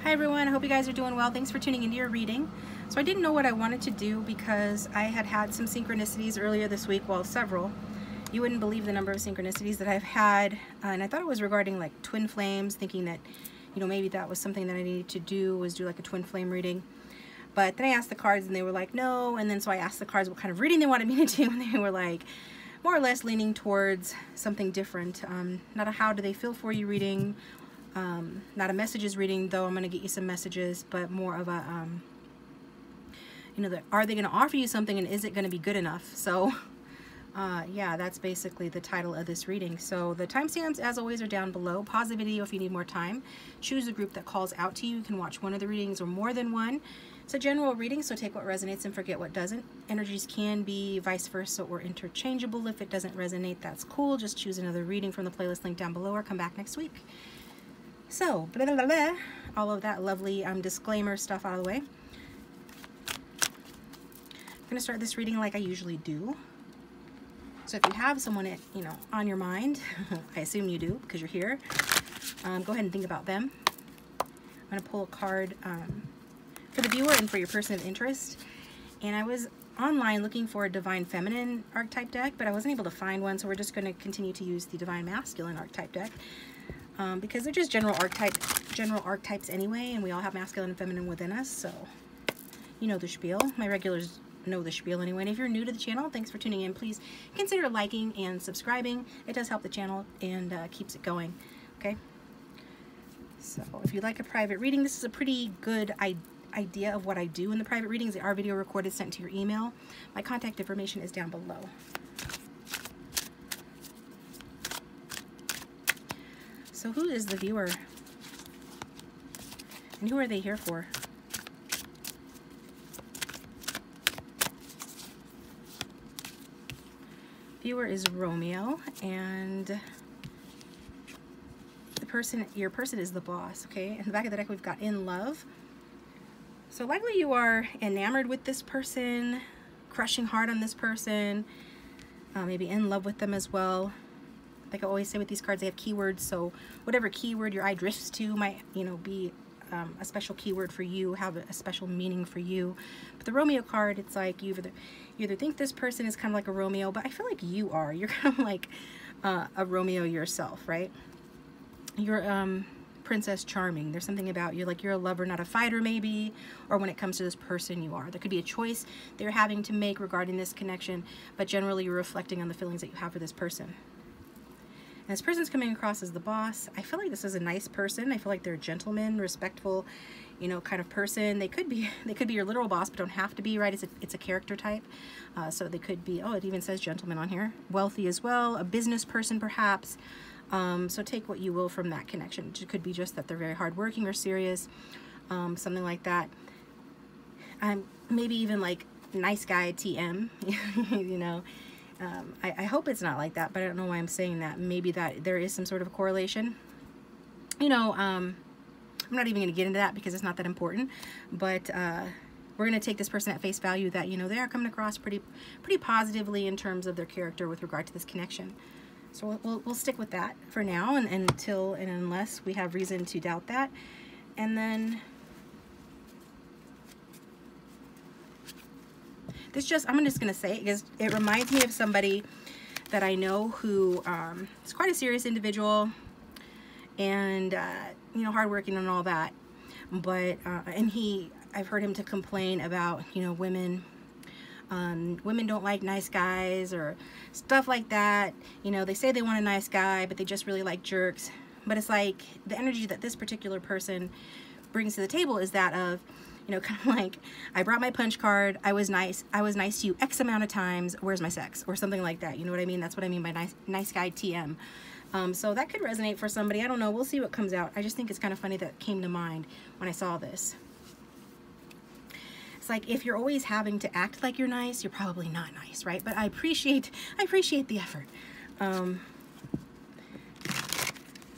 Hi everyone, I hope you guys are doing well. Thanks for tuning into your reading. So I didn't know what I wanted to do because I had some synchronicities earlier this week, well, several. You wouldn't believe the number of synchronicities that I've had, and I thought it was regarding like twin flames, thinking that, you know, maybe that was something that I needed to do, was do like a twin flame reading. But then I asked the cards and they were like, no, and then so I asked the cards what kind of reading they wanted me to do, and they were like, more or less leaning towards something different. Not a how do they feel for you reading, not a messages reading, though I'm going to get you some messages, but more of a, you know, are they going to offer you something and is it going to be good enough? So, yeah, that's basically the title of this reading. So the timestamps, as always, are down below. Pause the video if you need more time. Choose a group that calls out to you. You can watch one of the readings or more than one. It's a general reading, so take what resonates and forget what doesn't. Energies can be vice versa or interchangeable. If it doesn't resonate, that's cool. Just choose another reading from the playlist link down below or come back next week. So, blah, blah, blah, blah. All of that lovely disclaimer stuff out of the way. I'm going to start this reading like I usually do. So if you have someone, you know, on your mind, I assume you do because you're here, go ahead and think about them. I'm going to pull a card for the viewer and for your person of interest. And I was online looking for a Divine Feminine archetype deck, but I wasn't able to find one, so we're just going to continue to use the Divine Masculine archetype deck. Because they're just general archetypes anyway, and we all have masculine and feminine within us, so you know the spiel. My regulars know the spiel anyway. And if you're new to the channel, thanks for tuning in. Please consider liking and subscribing. It does help the channel and keeps it going. Okay. So if you'd like a private reading, this is a pretty good idea of what I do in the private readings. They are video recorded, sent to your email. My contact information is down below. So who is the viewer? And who are they here for? Viewer is Romeo, and your person is the boss, okay? In the back of the deck we've got in love. So likely you are enamored with this person, crushing hard on this person, maybe in love with them as well. Like I always say with these cards, they have keywords, so whatever keyword your eye drifts to might, you know, be a special keyword for you, have a special meaning for you. But the Romeo card, it's like you either think this person is kind of like a Romeo, but I feel like you are. You're kind of like a Romeo yourself, right? You're Princess Charming. There's something about you, like you're a lover, not a fighter maybe, or when it comes to this person you are. There could be a choice that you're having to make regarding this connection, but generally you're reflecting on the feelings that you have for this person. And this person's coming across as the boss. I feel like this is a nice person. I feel like they're a gentleman, respectful, you know, kind of person. They could be your literal boss, but don't have to be, right? It's a character type. So they could be, oh, it even says gentleman on here. Wealthy as well, a business person perhaps. So take what you will from that connection. It could be just that they're very hardworking or serious, something like that. Maybe even like nice guy TM, you know. I hope it's not like that, but I don't know why I'm saying that. Maybe that there is some sort of correlation. You know, I'm not even going to get into that because it's not that important. But we're going to take this person at face value that, you know, they are coming across pretty positively in terms of their character with regard to this connection. So we'll stick with that for now and until and unless we have reason to doubt that. And then I'm just going to say it because it reminds me of somebody that I know who is quite a serious individual and, you know, hardworking and all that. But, and I've heard him to complain about, you know, women don't like nice guys or stuff like that. You know, they say they want a nice guy, but they just really like jerks. But it's like the energy that this particular person brings to the table is that of, you know, kind of like, I brought my punch card, I was nice to you X amount of times, where's my sex? Or something like that, you know what I mean? That's what I mean by nice guy TM. So that could resonate for somebody, I don't know, we'll see what comes out. I just think it's kind of funny that came to mind when I saw this. It's like, if you're always having to act like you're nice, you're probably not nice, right? But I appreciate the effort.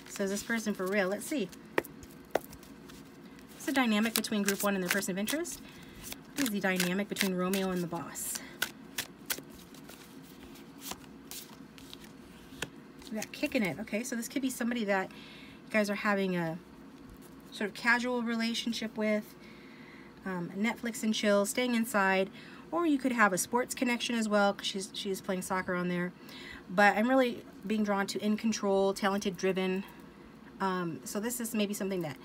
So is this person for real? Let's see. What's the dynamic between group one and their person of interest? What is the dynamic between Romeo and the boss? We got kicking it. Okay, so this could be somebody that you guys are having a sort of casual relationship with, Netflix and chill, staying inside, or you could have a sports connection as well, because she's playing soccer on there. But I'm really being drawn to in control, talented, driven. So this is maybe something that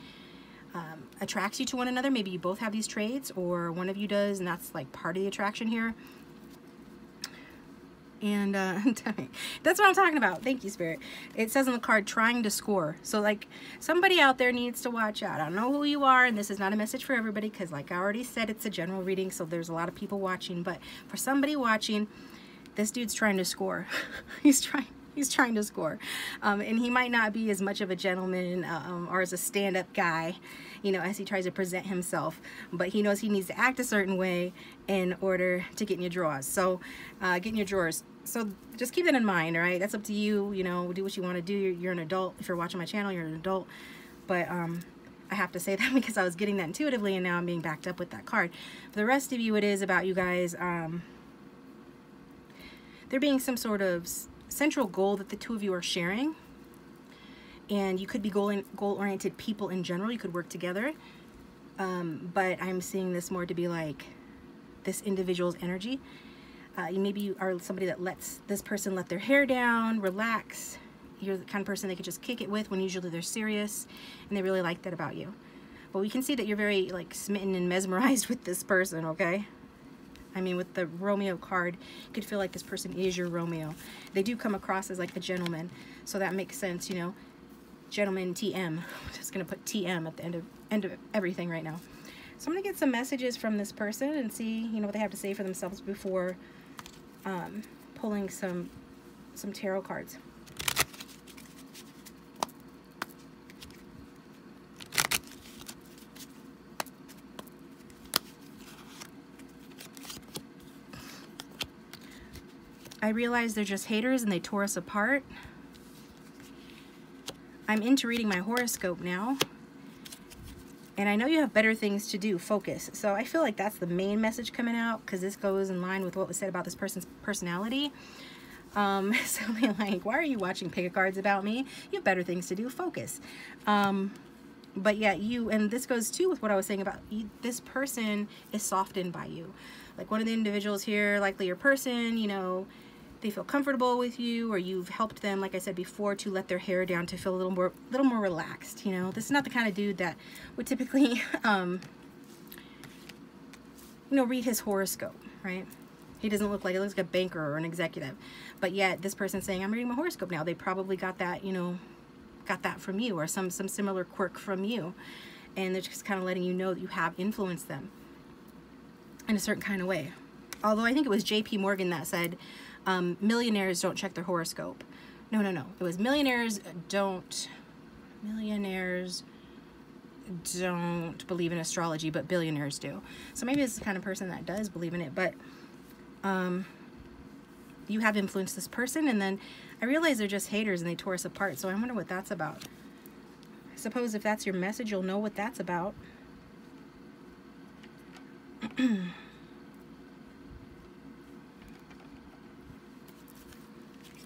attracts you to one another. Maybe you both have these traits, or one of you does, and that's like part of the attraction here. And that's what I'm talking about. Thank you, Spirit. It says on the card, trying to score. So like somebody out there needs to watch out. I don't know who you are, and this is not a message for everybody, because like I already said, it's a general reading, so there's a lot of people watching. But for somebody watching, this dude's trying to score. He's trying to score. And he might not be as much of a gentleman or as a stand-up guy, you know, as he tries to present himself, but he knows he needs to act a certain way in order to get in your drawers. So get in your drawers. So just keep that in mind, all right? That's up to you, you know, do what you want to do. You're an adult. If you're watching my channel, you're an adult. But I have to say that because I was getting that intuitively, and now I'm being backed up with that card. For the rest of you, it is about you guys, there being some sort of central goal that the two of you are sharing. And you could be goal-oriented people in general. You could work together. But I'm seeing this more to be like this individual's energy. Maybe you are somebody that lets this person let their hair down, relax. You're the kind of person they could just kick it with when usually they're serious, and they really like that about you. But we can see that you're very like smitten and mesmerized with this person, okay? I mean, with the Romeo card, you could feel like this person is your Romeo. They do come across as like a gentleman, so that makes sense, you know. Gentleman TM. I'm just gonna put TM at the end of everything right now. So I'm gonna get some messages from this person and see, you know, what they have to say for themselves before pulling some tarot cards. I realize they're just haters and they tore us apart. I'm into reading my horoscope now. And I know you have better things to do. Focus. So I feel like that's the main message coming out, because this goes in line with what was said about this person's personality. Something like, why are you watching pick a cards about me? You have better things to do. Focus. But yeah, and this goes too with what I was saying about you, this person is softened by you. Like one of the individuals here, likely your person, you know, they feel comfortable with you, or you've helped them, like I said before, to let their hair down, to feel a little more relaxed. You know, this is not the kind of dude that would typically, you know, read his horoscope, right? He doesn't look like, he looks like a banker or an executive, but yet this person's saying, I'm reading my horoscope now. They probably got that, you know, got that from you, or some similar quirk from you, and they're just kind of letting you know that you have influenced them in a certain kind of way. Although I think it was J.P. Morgan that said, millionaires don't check their horoscope. No. It was millionaires don't believe in astrology, but billionaires do. So maybe it's the kind of person that does believe in it, but you have influenced this person, and then I realize they're just haters and they tore us apart. So I wonder what that's about. I suppose if that's your message, you'll know what that's about. I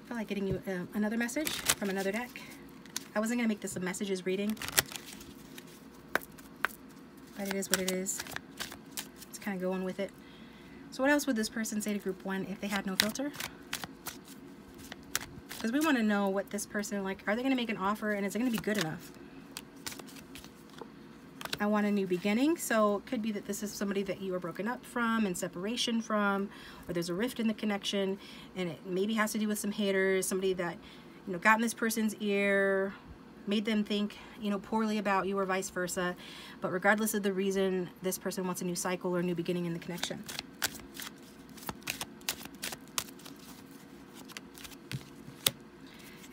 feel like getting you another message from another deck. I wasn't going to make this a messages reading, but it is what it is. It's kind of going with it. So what else would this person say to group 1 if they had no filter? Because we want to know what this person, like, are they going to make an offer, and is it going to be good enough? I want a new beginning, so it could be that this is somebody that you are broken up from and separation from, or there's a rift in the connection, and it maybe has to do with some haters, somebody that, you know, got in this person's ear, made them think, you know, poorly about you, or vice versa. But regardless of the reason, this person wants a new cycle or a new beginning in the connection.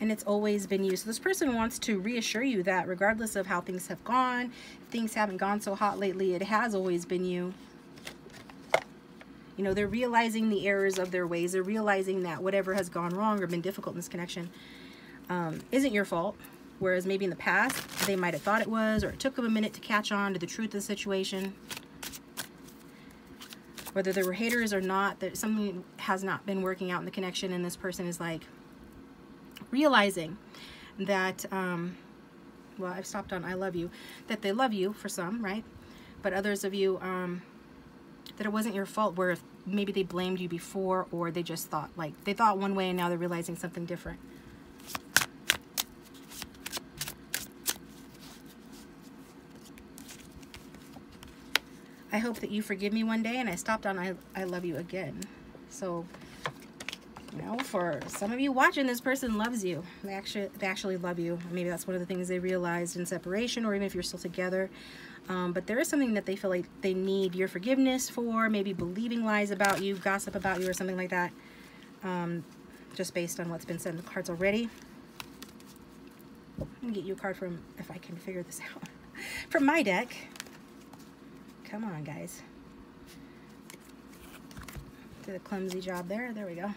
And it's always been you. So this person wants to reassure you that regardless of how things have gone, if things haven't gone so hot lately, it has always been you. You know, they're realizing the errors of their ways. They're realizing that whatever has gone wrong or been difficult in this connection isn't your fault. Whereas maybe in the past, they might have thought it was, or it took them a minute to catch on to the truth of the situation. Whether there were haters or not, that something has not been working out in the connection, and this person is like, realizing that well, I've stopped on I love you, that they love you for some, right? But others of you, that it wasn't your fault, where if maybe they blamed you before, or they just thought, like, they thought one way and now they're realizing something different. I hope that you forgive me one day, and I stopped on I love you again. So, you know, for some of you watching, this person loves you. They actually love you. Maybe that's one of the things they realized in separation, or even if you're still together. But there is something that they feel like they need your forgiveness for, maybe believing lies about you, gossip about you, or something like that. Just based on what's been said in the cards already. I'm gonna get you a card from, if I can figure this out, from my deck. Come on, guys. Did a clumsy job there. There we go.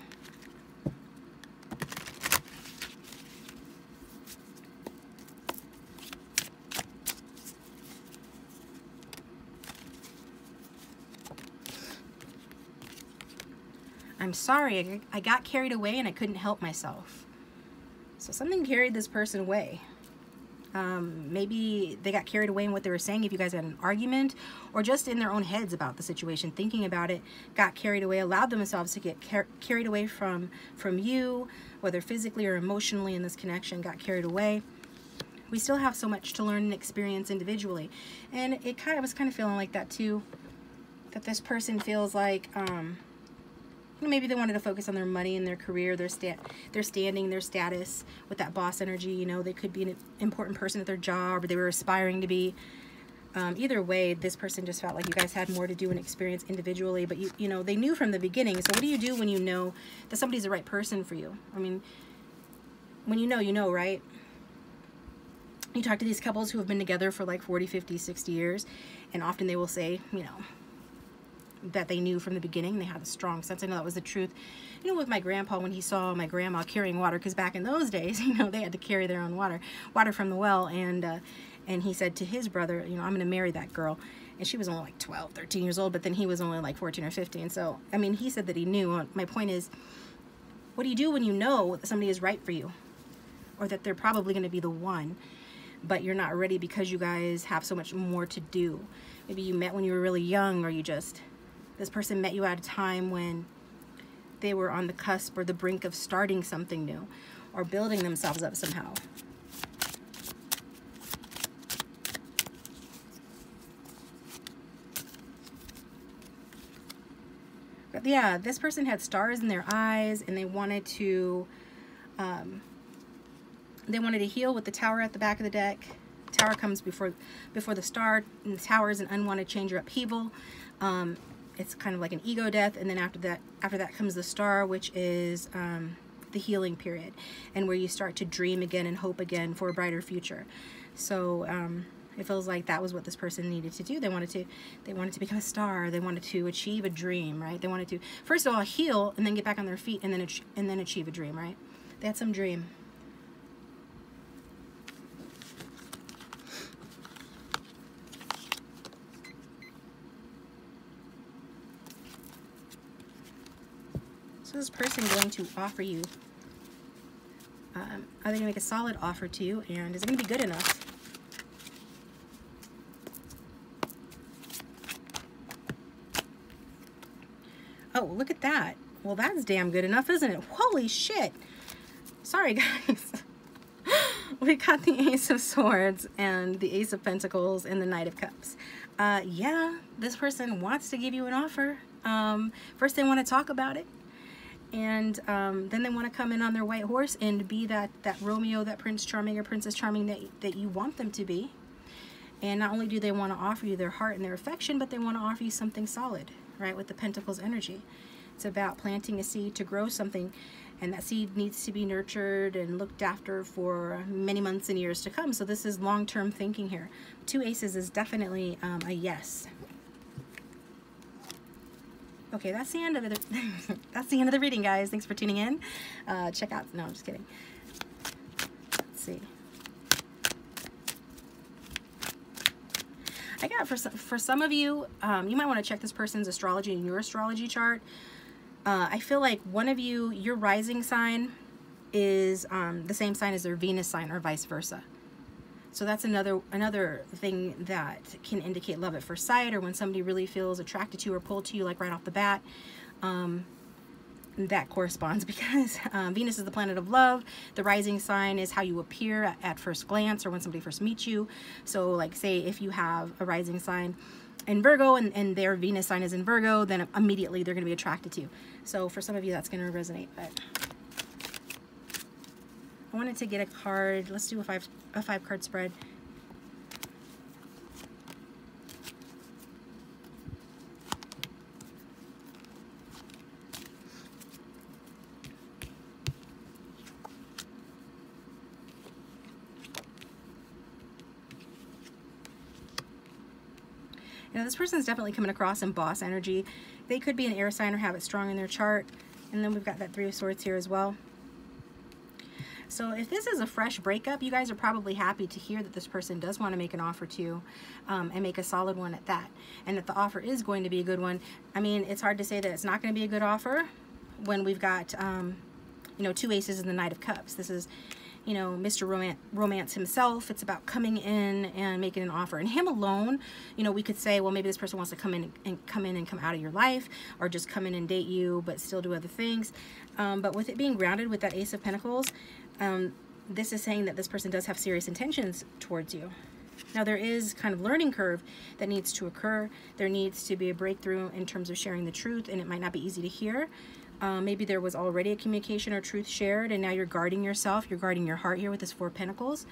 I'm sorry, I got carried away and I couldn't help myself. So something carried this person away. Maybe they got carried away in what they were saying if you guys had an argument, or just in their own heads about the situation, thinking about it, got carried away, allowed themselves to get carried away from you, whether physically or emotionally in this connection, got carried away. We still have so much to learn and experience individually. And I was kind of feeling like that too, that this person feels like, maybe they wanted to focus on their money and their career, their standing, their status with that boss energy. You know, they could be an important person at their job, or they were aspiring to be. Either way, this person just felt like you guys had more to do and experience individually, but you know, they knew from the beginning. So what do you do when you know that somebody's the right person for you? I mean, when you know, right? You talk to these couples who have been together for like 40, 50, 60 years, and often they will say, you know, that they knew from the beginning. They had a strong sense. I know that was the truth. You know, with my grandpa, when he saw my grandma carrying water, because back in those days, you know, they had to carry their own water from the well, and he said to his brother, you know, I'm going to marry that girl. And she was only like 12, 13 years old, but then he was only like 14 or 15. So, I mean, he said that he knew. My point is, what do you do when you know that somebody is right for you, or that they're probably going to be the one, but you're not ready because you guys have so much more to do? Maybe you met when you were really young, or this person met you at a time when they were on the cusp or the brink of starting something new, or building themselves up somehow. But yeah, this person had stars in their eyes, and they wanted to heal with the Tower at the back of the deck. Tower comes before the star, and the Tower is an unwanted change or upheaval. It's kind of like an ego death, and then after that comes the star, which is the healing period, and where you start to dream again and hope again for a brighter future. So it feels like that was what this person needed to do. They wanted to become a star. They wanted to achieve a dream, right? They wanted to, first of all, heal, and then get back on their feet, and then achieve a dream, right? They had some dream. So this person going to offer you, are they going to make a solid offer to you, and is it going to be good enough? Oh, look at that. Well, that's damn good enough, isn't it? Holy shit. Sorry, guys. We got the Ace of Swords and the Ace of Pentacles and the Knight of Cups. Yeah, this person wants to give you an offer. First, they want to talk about it. And then they want to come in on their white horse and be that Romeo, that Prince Charming or Princess Charming that you want them to be. And not only do they want to offer you their heart and their affection, but they want to offer you something solid, right, with the Pentacles energy. It's about planting a seed to grow something, and that seed needs to be nurtured and looked after for many months and years to come. So this is long-term thinking here. Two aces is definitely a yes. Okay, that's the end of it. That's the end of the reading, guys. Thanks for tuning in. Check out. No, I'm just kidding. Let's see. I got for some of you, you might want to check this person's astrology in your astrology chart. I feel like one of you, your rising sign is the same sign as their Venus sign, or vice versa. So that's another thing that can indicate love at first sight, or when somebody really feels attracted to you or pulled to you, like right off the bat. That corresponds because Venus is the planet of love. The rising sign is how you appear at first glance or when somebody first meets you. So like, say if you have a rising sign in Virgo and their Venus sign is in Virgo, then immediately they're going to be attracted to you. So for some of you that's going to resonate. But I wanted to get a card. Let's do a five card spread. Now this person is definitely coming across in boss energy. They could be an air sign or have it strong in their chart. And then we've got that 3 of Swords here as well. So if this is a fresh breakup, you guys are probably happy to hear that this person does want to make an offer to you, and make a solid one at that. And that the offer is going to be a good one. I mean, it's hard to say that it's not going to be a good offer when we've got, you know, 2 aces and the Knight of Cups. This is, you know, Mr. Romance himself. It's about coming in and making an offer. And him alone, you know, we could say, well, maybe this person wants to come in and come out of your life, or just come in and date you, but still do other things. But with it being grounded with that Ace of Pentacles, this is saying that this person does have serious intentions towards you. Now there is kind of learning curve that needs to occur. There needs to be a breakthrough in terms of sharing the truth, and it might not be easy to hear. Maybe there was already a communication or truth shared, and now you're guarding yourself, you're guarding your heart here with this 4 of Pentacles.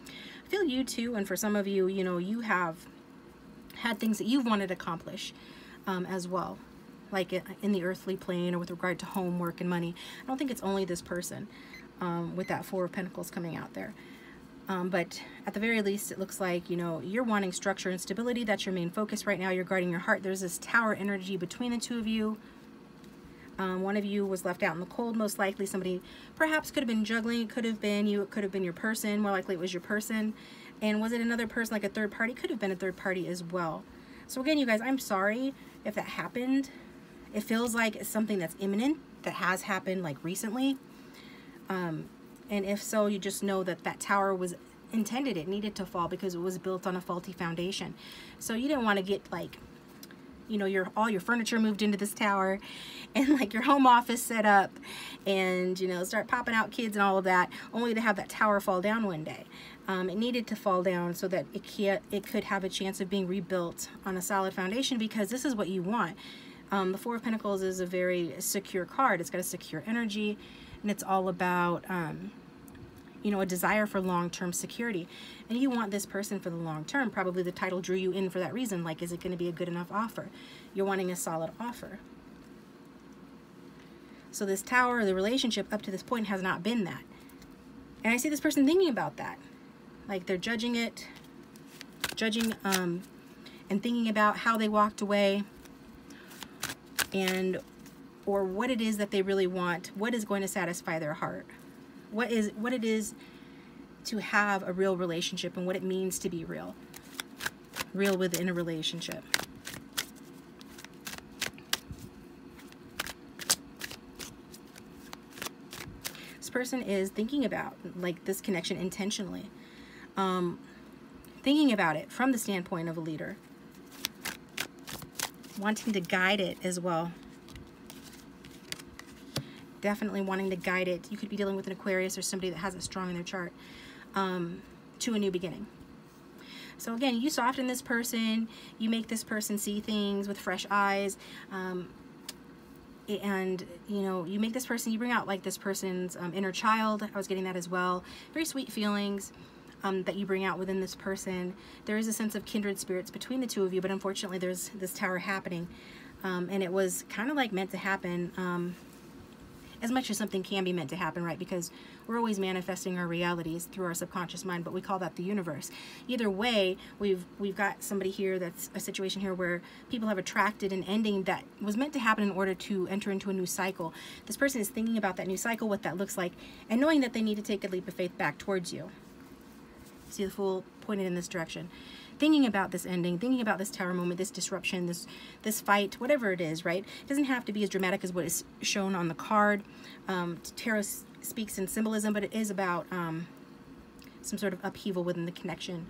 I feel you too, and for some of you, you know, you have had things that you've wanted to accomplish as well, like in the earthly plane or with regard to homework and money. I don't think it's only this person with that 4 of Pentacles coming out there. But at the very least, it looks like, you know, you're wanting structure and stability. That's your main focus right now. You're guarding your heart. There's this Tower energy between the 2 of you. One of you was left out in the cold, most likely. Somebody perhaps could have been juggling. It could have been you. It could have been your person. More likely it was your person. And was it another person, like a third party? Could have been a third party as well. So again, you guys, I'm sorry if that happened. It feels like it's something that's imminent, that has happened like recently. And if so, you just know that that tower was intended, it needed to fall because it was built on a faulty foundation. So you didn't want to get, like, you know, all your furniture moved into this tower, and like your home office set up, and, you know, start popping out kids and all of that, only to have that tower fall down one day. It needed to fall down so that it could have a chance of being rebuilt on a solid foundation, because this is what you want. The 4 of Pentacles is a very secure card. It's got a secure energy. And it's all about, you know, a desire for long-term security. And you want this person for the long term. Probably the title drew you in for that reason. Like, is it going to be a good enough offer? You're wanting a solid offer. So this tower, the relationship up to this point has not been that. And I see this person thinking about that. Like, they're judging it, and thinking about how they walked away, and or what it is that they really want, what is going to satisfy their heart, what it is to have a real relationship, and what it means to be real within a relationship. This person is thinking about, like, this connection intentionally, thinking about it from the standpoint of a leader, wanting to guide it as well. Definitely wanting to guide it. You could be dealing with an Aquarius or somebody that has it strong in their chart, to a new beginning. So again, you soften this person, you make this person see things with fresh eyes, and, you know, you make this person, you bring out, like, this person's inner child. I was getting that as well. Very sweet feelings that you bring out within this person. There is a sense of kindred spirits between the 2 of you, but unfortunately there's this tower happening, and it was kind of like meant to happen, as much as something can be meant to happen, right? Because we're always manifesting our realities through our subconscious mind, but we call that the universe. Either way, we've got somebody here, that's a situation here where people have attracted an ending that was meant to happen in order to enter into a new cycle. This person is thinking about that new cycle, what that looks like, and knowing that they need to take a leap of faith back towards you. See the Fool pointed in this direction. Thinking about this ending, thinking about this tower moment, this disruption, this fight, whatever it is, right? It doesn't have to be as dramatic as what is shown on the card. Tarot speaks in symbolism, but it is about some sort of upheaval within the connection,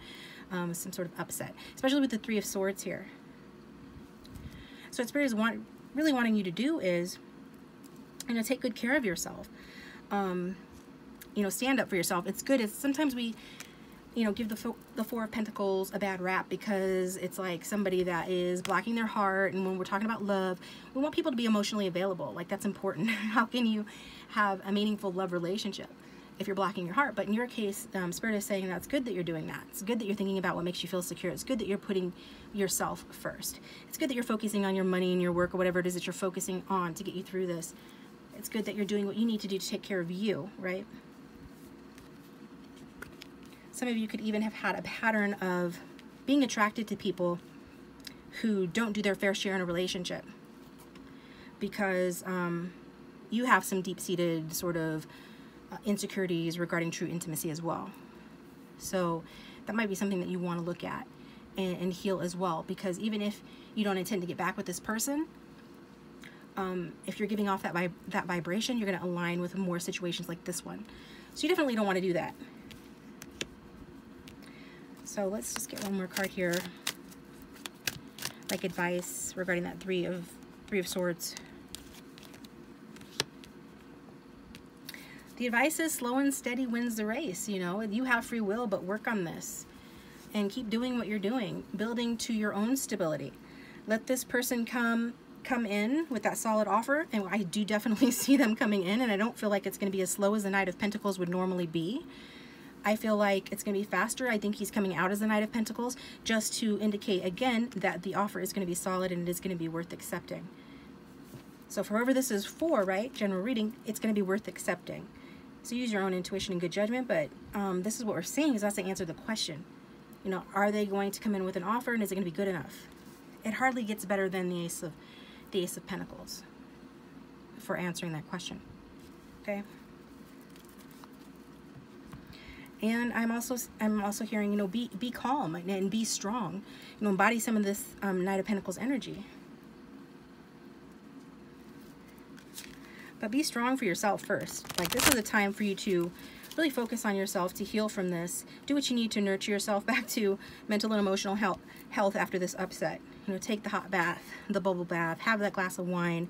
some sort of upset, especially with the Three of Swords here. So what Spirit is really wanting you to do is, you know, take good care of yourself. You know, stand up for yourself. It's good. Sometimes we, you know, give the Four of Pentacles a bad rap because it's like somebody that is blocking their heart. And when we're talking about love, we want people to be emotionally available. Like, that's important. How can you have a meaningful love relationship if you're blocking your heart? But in your case, Spirit is saying that's good that you're doing that. It's good that you're thinking about what makes you feel secure. It's good that you're putting yourself first. It's good that you're focusing on your money and your work or whatever it is that you're focusing on to get you through this. It's good that you're doing what you need to do to take care of you, right? Some of you could even have had a pattern of being attracted to people who don't do their fair share in a relationship because you have some deep-seated sort of insecurities regarding true intimacy as well. So that might be something that you want to look at and heal as well, because even if you don't intend to get back with this person, if you're giving off that vibration, you're going to align with more situations like this one. So you definitely don't want to do that. So let's just get one more card here, like advice regarding that Three of Swords. The advice is slow and steady wins the race. You know, you have free will, but work on this and keep doing what you're doing, building to your own stability. Let this person come in with that solid offer, and I do definitely see them coming in, and I don't feel like it's going to be as slow as the Knight of Pentacles would normally be. I feel like it's going to be faster. I think he's coming out as the Knight of Pentacles just to indicate again that the offer is going to be solid and it is going to be worth accepting. So for whoever this is for, right, general reading, it's going to be worth accepting. So use your own intuition and good judgment, but this is what we're seeing is that's the answer to the question. You know, are they going to come in with an offer and is it going to be good enough? It hardly gets better than the Ace of Pentacles for answering that question. Okay. And I'm also hearing, you know, be calm and be strong. You know, embody some of this Knight of Pentacles energy. But be strong for yourself first. Like, this is a time for you to really focus on yourself, to heal from this. Do what you need to nurture yourself back to mental and emotional health after this upset. You know, take the hot bath, the bubble bath, have that glass of wine.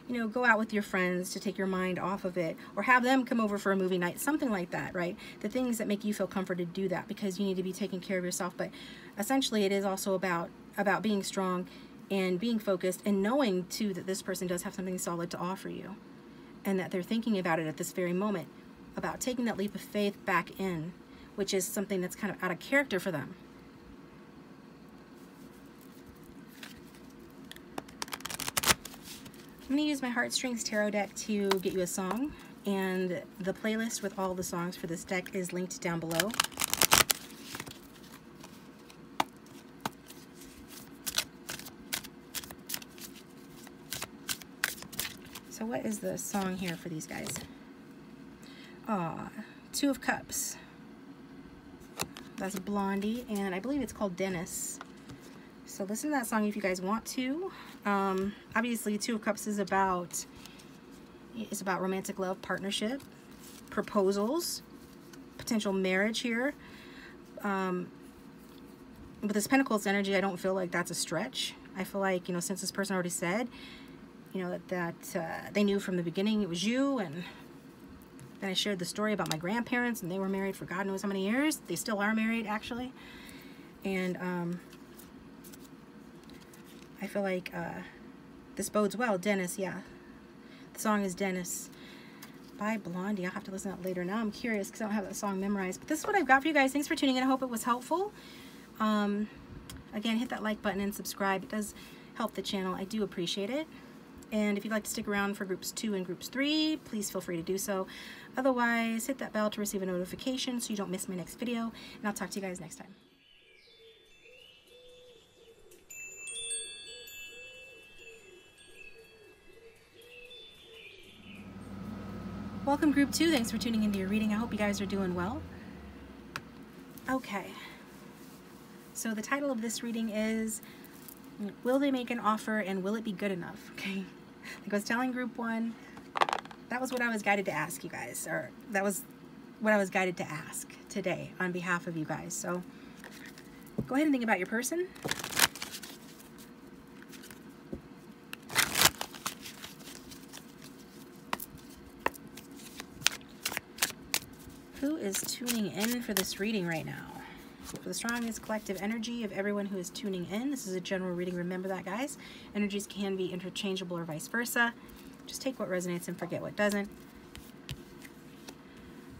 You know, go out with your friends to take your mind off of it, or have them come over for a movie night, something like that, right? The things that make you feel comforted, do that, because you need to be taking care of yourself. But essentially, it is also about being strong and being focused and knowing, too, that this person does have something solid to offer you and that they're thinking about it at this very moment, about taking that leap of faith back in, which is something that's kind of out of character for them. I'm going to use my Heartstrings Tarot deck to get you a song, and the playlist with all the songs for this deck is linked down below. So what is the song here for these guys? Two of Cups. That's Blondie, and I believe it's called Dennis. So listen to that song if you guys want to. Obviously, Two of Cups is about romantic love, partnership, proposals, potential marriage here. With this Pentacles energy, I don't feel like that's a stretch. I feel like, you know, since this person already said, you know, that they knew from the beginning it was you, and then I shared the story about my grandparents, and they were married for God knows how many years. They still are married, actually. And I feel like this bodes well. Dennis, yeah. The song is Dennis by Blondie. I'll have to listen to that later. Now I'm curious because I don't have that song memorized. But this is what I've got for you guys. Thanks for tuning in. I hope it was helpful. Again, hit that like button and subscribe. It does help the channel. I do appreciate it. And if you'd like to stick around for groups 2 and groups 3, please feel free to do so. Otherwise, hit that bell to receive a notification so you don't miss my next video. And I'll talk to you guys next time. Welcome group 2. Thanks for tuning into your reading. I hope you guys are doing well. Okay. So the title of this reading is, will they make an offer and will it be good enough? Okay. Like I was telling group 1, that was what I was guided to ask you guys, or that was what I was guided to ask today on behalf of you guys. So go ahead and think about your person. Who is tuning in for this reading right now? For the strongest collective energy of everyone who is tuning in. This is a general reading. Remember that, guys. Energies can be interchangeable or vice versa. Just take what resonates and forget what doesn't.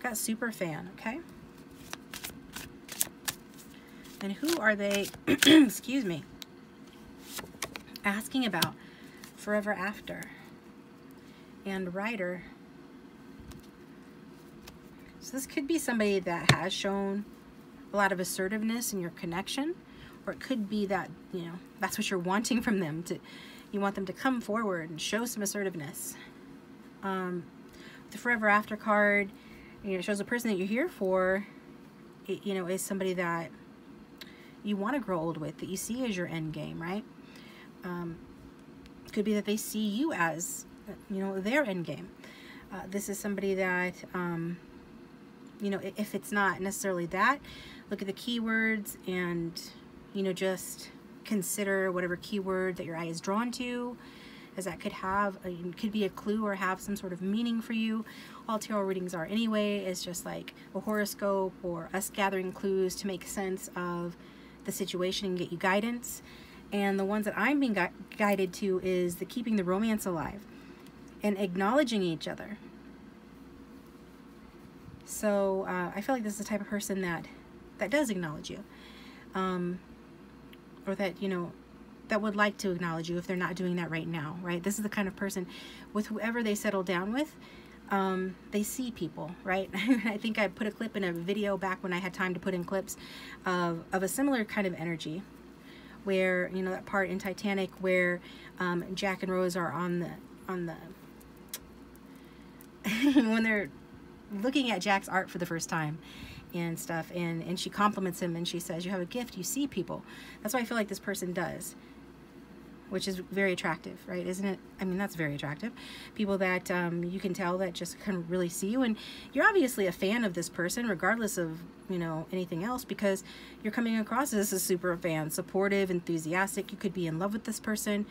Got super fan, okay? And who are they, excuse me, asking about? Forever after. And writer. So this could be somebody that has shown a lot of assertiveness in your connection, or it could be that, you know, that's what you're wanting from them. You want them to come forward and show some assertiveness. The Forever After card, you know, it shows a person that you're here for, you know, is somebody that you want to grow old with, that you see as your end game, right? Could be that they see you as, you know, their end game. This is somebody that, you know, if it's not necessarily that, look at the keywords and, you know, just consider whatever keyword that your eye is drawn to, as that could have, could be a clue or have some sort of meaning for you. All tarot readings are anyway. It's just like a horoscope or us gathering clues to make sense of the situation and get you guidance. And the ones that I'm being guided to is the keeping the romance alive and acknowledging each other. So I feel like this is the type of person that does acknowledge you, or that, you know, that would like to acknowledge you if they're not doing that right now, right? This is the kind of person, with whoever they settle down with, they see people, right? I think I put a clip in a video back when I had time to put in clips of a similar kind of energy, where, you know, that part in Titanic where Jack and Rose are on the when they're looking at Jack's art for the first time and stuff, and she compliments him and she says, you have a gift, you see people. That's what I feel like this person does, which is very attractive, right? Isn't it? I mean, that's very attractive. People that you can tell that just kind of really see you, and you're obviously a fan of this person regardless of, you know, anything else, because you're coming across as a super fan, supportive, enthusiastic. You could be in love with this person.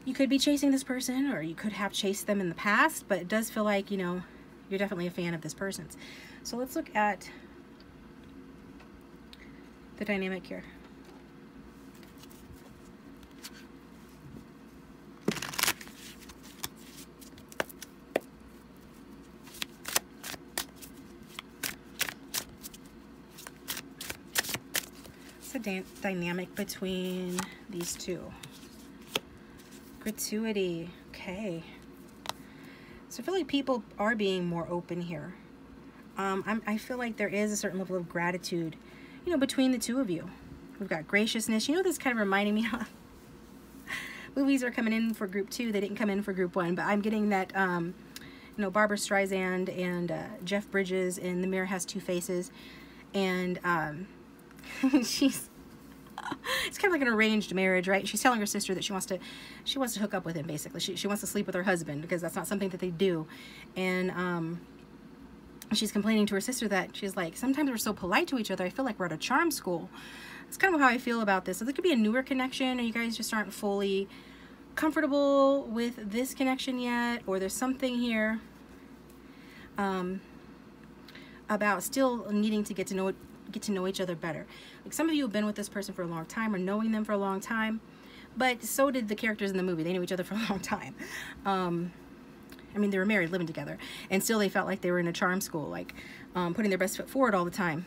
You could be chasing this person, or you could have chased them in the past, but it does feel like, you know, you're definitely a fan of this person's. So let's look at the dynamic here. It's a dynamic between these two. Gratuity. Okay. So I feel like people are being more open here. I feel like there is a certain level of gratitude, you know, between the two of you. We've got graciousness. You know, this kind of reminding me of movies are coming in for group 2. They didn't come in for group 1, but I'm getting that, you know, Barbara Streisand and Jeff Bridges in The Mirror Has Two Faces. And she's, it's kind of like an arranged marriage, right? She's telling her sister that she wants to hook up with him, basically. She wants to sleep with her husband because that's not something that they do. And she's complaining to her sister that she's like, sometimes we're so polite to each other, I feel like we're at a charm school. That's kind of how I feel about this. So there could be a newer connection, or you guys just aren't fully comfortable with this connection yet, or there's something here about still needing to get to know each other better. Like, some of you have been with this person for a long time, or knowing them for a long time, but so did the characters in the movie. They knew each other for a long time. I mean, they were married, living together, and still they felt like they were in a charm school, like putting their best foot forward all the time.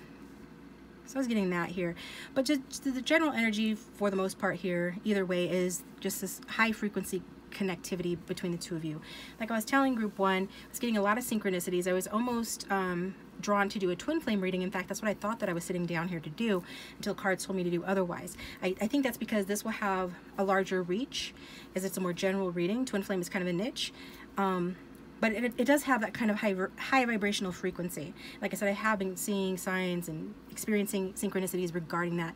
So I was getting that here. But just the general energy, for the most part here, either way, is just this high frequency connectivity between the two of you. Like I was telling group 1, I was getting a lot of synchronicities. I was almost drawn to do a twin flame reading. In fact, that's what I thought that I was sitting down here to do, until cards told me to do otherwise. I think that's because this will have a larger reach, as it's a more general reading. Twin flame is kind of a niche. But it does have that kind of high vibrational frequency. Like I said, I have been seeing signs and experiencing synchronicities regarding that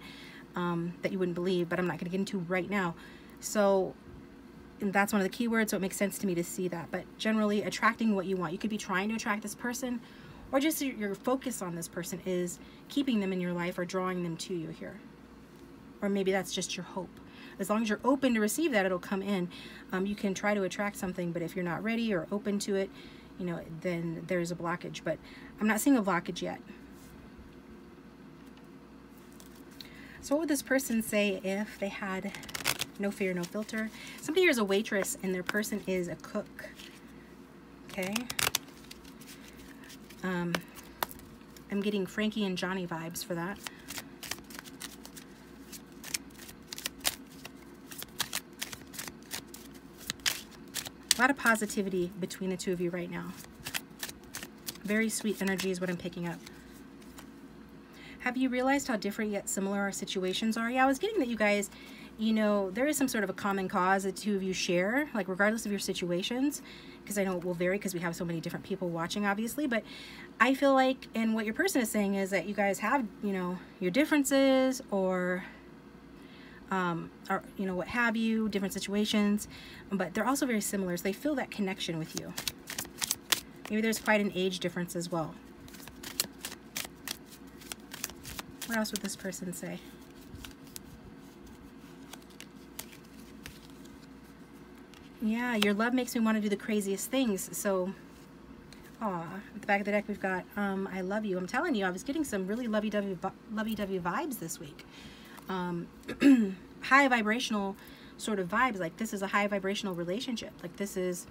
that you wouldn't believe, but I'm not going to get into right now. So, and that's one of the keywords, so it makes sense to me to see that. But generally, attracting what you want. You could be trying to attract this person, or just your focus on this person is keeping them in your life or drawing them to you here. Or maybe that's just your hope. As long as you're open to receive that, it'll come in. You can try to attract something, but if you're not ready or open to it, you know, then there's a blockage. But I'm not seeing a blockage yet. So what would this person say if they had no fear, no filter? Somebody here is a waitress and their person is a cook. Okay. I'm getting Frankie and Johnny vibes for that. A lot of positivity between the two of you right now. Very sweet energy is what I'm picking up. Have you realized how different yet similar our situations are? Yeah, I was getting that you guys, you know, there is some sort of a common cause that two of you share, like regardless of your situations, because I know it will vary because we have so many different people watching, obviously, but I feel like, and what your person is saying is that you guys have, you know, your differences or you know, what have you, different situations, but they're also very similar, so they feel that connection with you. Maybe there's quite an age difference as well. What else would this person say? Yeah, your love makes me want to do the craziest things. So, aw, at the back of the deck we've got, I love you. I'm telling you, I was getting some really lovey-dovey vibes this week. High vibrational sort of vibes, like this is a high vibrational relationship. Like this is,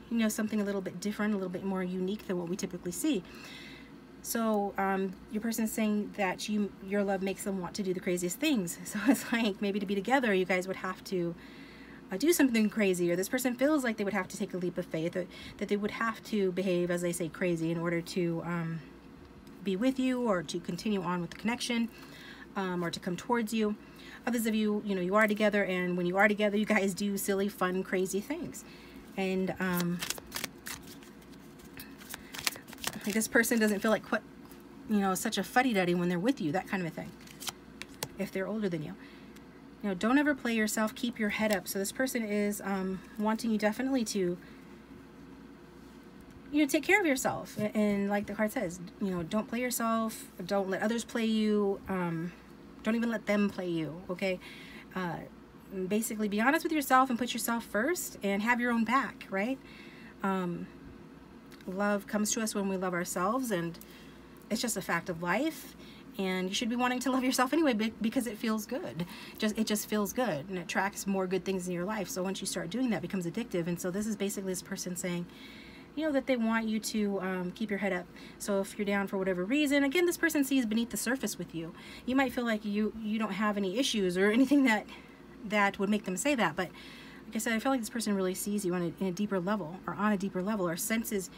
you know, something a little bit different, a little bit more unique than what we typically see. So your person is saying that your love makes them want to do the craziest things. So it's like maybe to be together, you guys would have to do something crazy, or this person feels like they would have to take a leap of faith, that they would have to behave, as they say, crazy in order to be with you or to continue on with the connection, or to come towards you. Others of you, you know, you are together, and when you are together, you guys do silly, fun, crazy things. And like this person doesn't feel like, you know, such a fuddy-duddy when they're with you, that kind of a thing, if they're older than you. You know, don't ever play yourself, keep your head up. So this person is wanting you definitely to, you know, take care of yourself. And like the card says, you know, don't play yourself, don't let others play you, don't even let them play you, okay? Basically be honest with yourself and put yourself first and have your own back, right? Love comes to us when we love ourselves, and it's just a fact of life. And you should be wanting to love yourself anyway because it feels good. It just feels good, and it attracts more good things in your life. So once you start doing that, it becomes addictive. And so this is basically this person saying, you know, that they want you to keep your head up. So if you're down for whatever reason, again, this person sees beneath the surface with you. You might feel like you don't have any issues or anything that would make them say that, but like I said, I feel like this person really sees you in a deeper level, or on a deeper level, or senses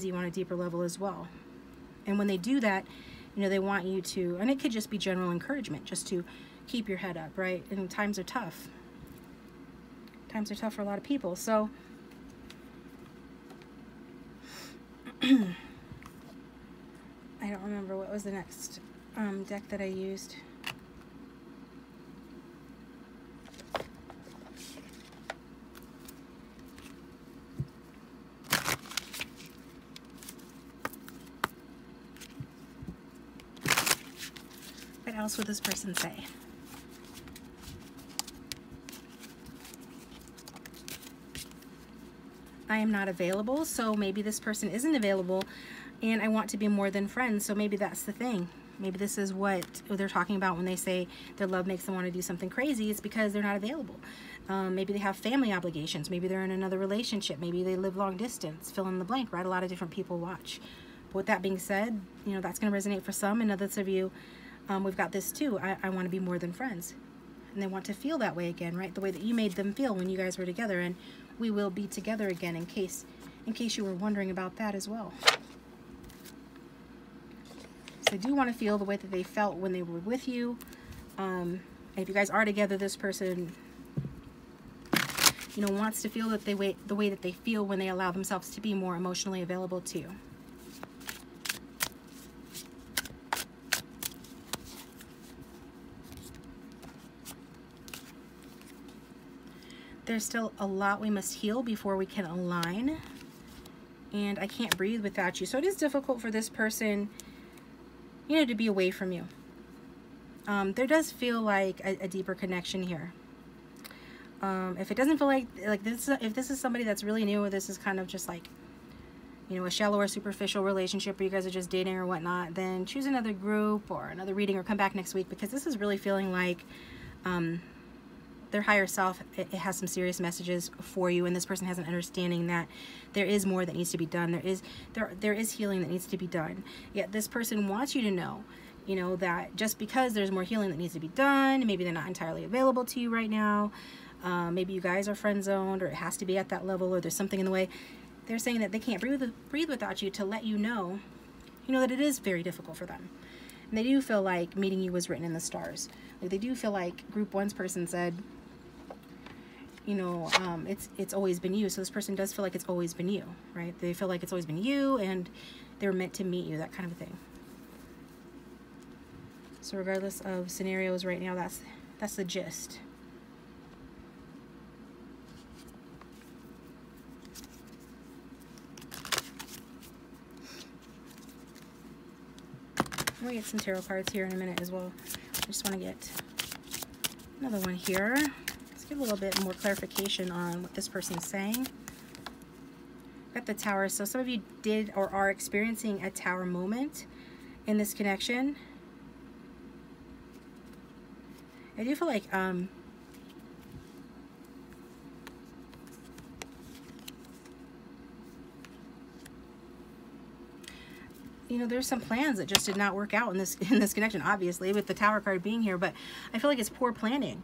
you on a deeper level as well. And when they do that, you know, they want you to, and it could just be general encouragement, just to keep your head up, right? And times are tough. Times are tough for a lot of people. So I don't remember what was the next deck that I used. What else would this person say? I am not available, so maybe this person isn't available, and I want to be more than friends, so maybe that's the thing. Maybe this is what they're talking about when they say their love makes them want to do something crazy. It's because they're not available. Maybe they have family obligations. Maybe they're in another relationship. Maybe they live long distance. Fill in the blank, right? A lot of different people watch. But with that being said, you know, that's going to resonate for some, and others of you, we've got this too. I want to be more than friends. And they want to feel that way again, right? The way that you made them feel when you guys were together, and we will be together again, in case you were wondering about that as well. So they do want to feel the way that they felt when they were with you. And if you guys are together, this person, you know, wants to feel that the way that they feel when they allow themselves to be more emotionally available to you. There's still a lot we must heal before we can align. And I can't breathe without you. So it is difficult for this person, you know, to be away from you. There does feel like a deeper connection here. If it doesn't feel like this, if this is somebody that's really new, or this is kind of just like, you know, a shallow or superficial relationship where you guys are just dating or whatnot, then choose another group or another reading, or come back next week, because this is really feeling like their higher self, it has some serious messages for you, and this person has an understanding that there is more that needs to be done. There is healing that needs to be done. Yet this person wants you to know, you know, that just because there's more healing that needs to be done, maybe they're not entirely available to you right now. Maybe you guys are friend zoned, or it has to be at that level, or there's something in the way. They're saying that they can't breathe without you, to let you know, that it is very difficult for them. And they do feel like meeting you was written in the stars. Like, they do feel like Group 1's person said, you know, it's always been you. So this person does feel like it's always been you, right? They feel like it's always been you, and they're meant to meet you, that kind of a thing. So regardless of scenarios right now, that's the gist. I'm going to get some tarot cards here in a minute as well. I just want to get another one here. Let's get a little bit more clarification on what this person's saying. Got the Tower. So some of you did or are experiencing a Tower moment in this connection. I do feel like you know, there's some plans that just did not work out in this connection, obviously, with the Tower card being here, but I feel like it's poor planning.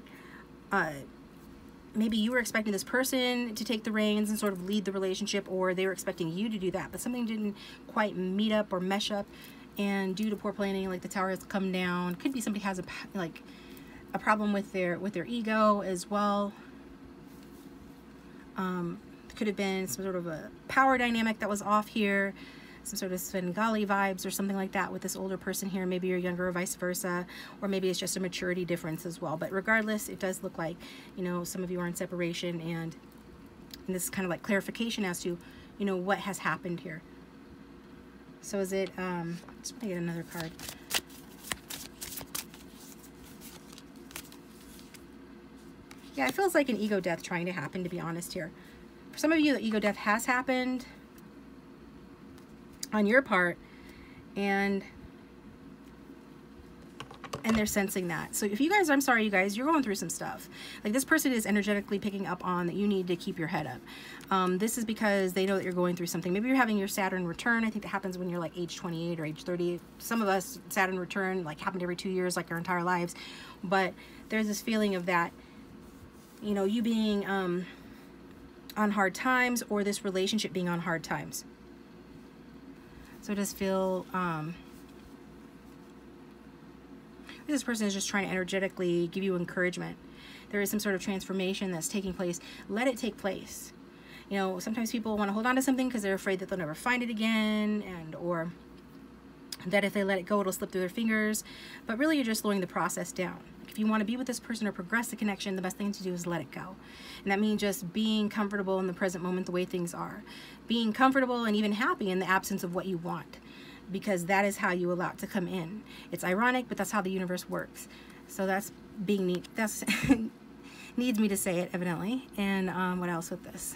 Maybe you were expecting this person to take the reins and sort of lead the relationship, or they were expecting you to do that, but something didn't quite meet up or mesh up, and due to poor planning, like, the Tower has come down. Could be somebody has a problem with their ego as well. Could have been some sort of a power dynamic that was off here. Some sort of Svengali vibes or something like that with this older person here. Maybe you're younger or vice versa, or maybe it's just a maturity difference as well. But regardless, it does look like, you know, some of you are in separation, and this is kind of like clarification as to, you know, what has happened here. So is it, let's get another card. Yeah, it feels like an ego death trying to happen, to be honest here. For some of you, the ego death has happened on your part, and they're sensing that. So if you guys, I'm sorry, you guys, you're going through some stuff. Like, this person is energetically picking up on that you need to keep your head up. This is because they know that you're going through something. Maybe you're having your Saturn return. I think that happens when you're like age 28 or age 30. Some of us, Saturn return like happened every 2 years, like our entire lives. But there's this feeling of that, you know, you being on hard times, or this relationship being on hard times. So it does feel, this person is just trying to energetically give you encouragement. There is some sort of transformation that's taking place. Let it take place. You know, sometimes people want to hold on to something because they're afraid that they'll never find it again, or that if they let it go, it'll slip through their fingers. But really, you're just slowing the process down. If you want to be with this person or progress the connection, the best thing to do is let it go. And that means just being comfortable in the present moment, the way things are. Being comfortable and even happy in the absence of what you want. Because that is how you allow it to come in. It's ironic, but that's how the universe works. So that's being neat. That's needs me to say it, evidently. And what else with this?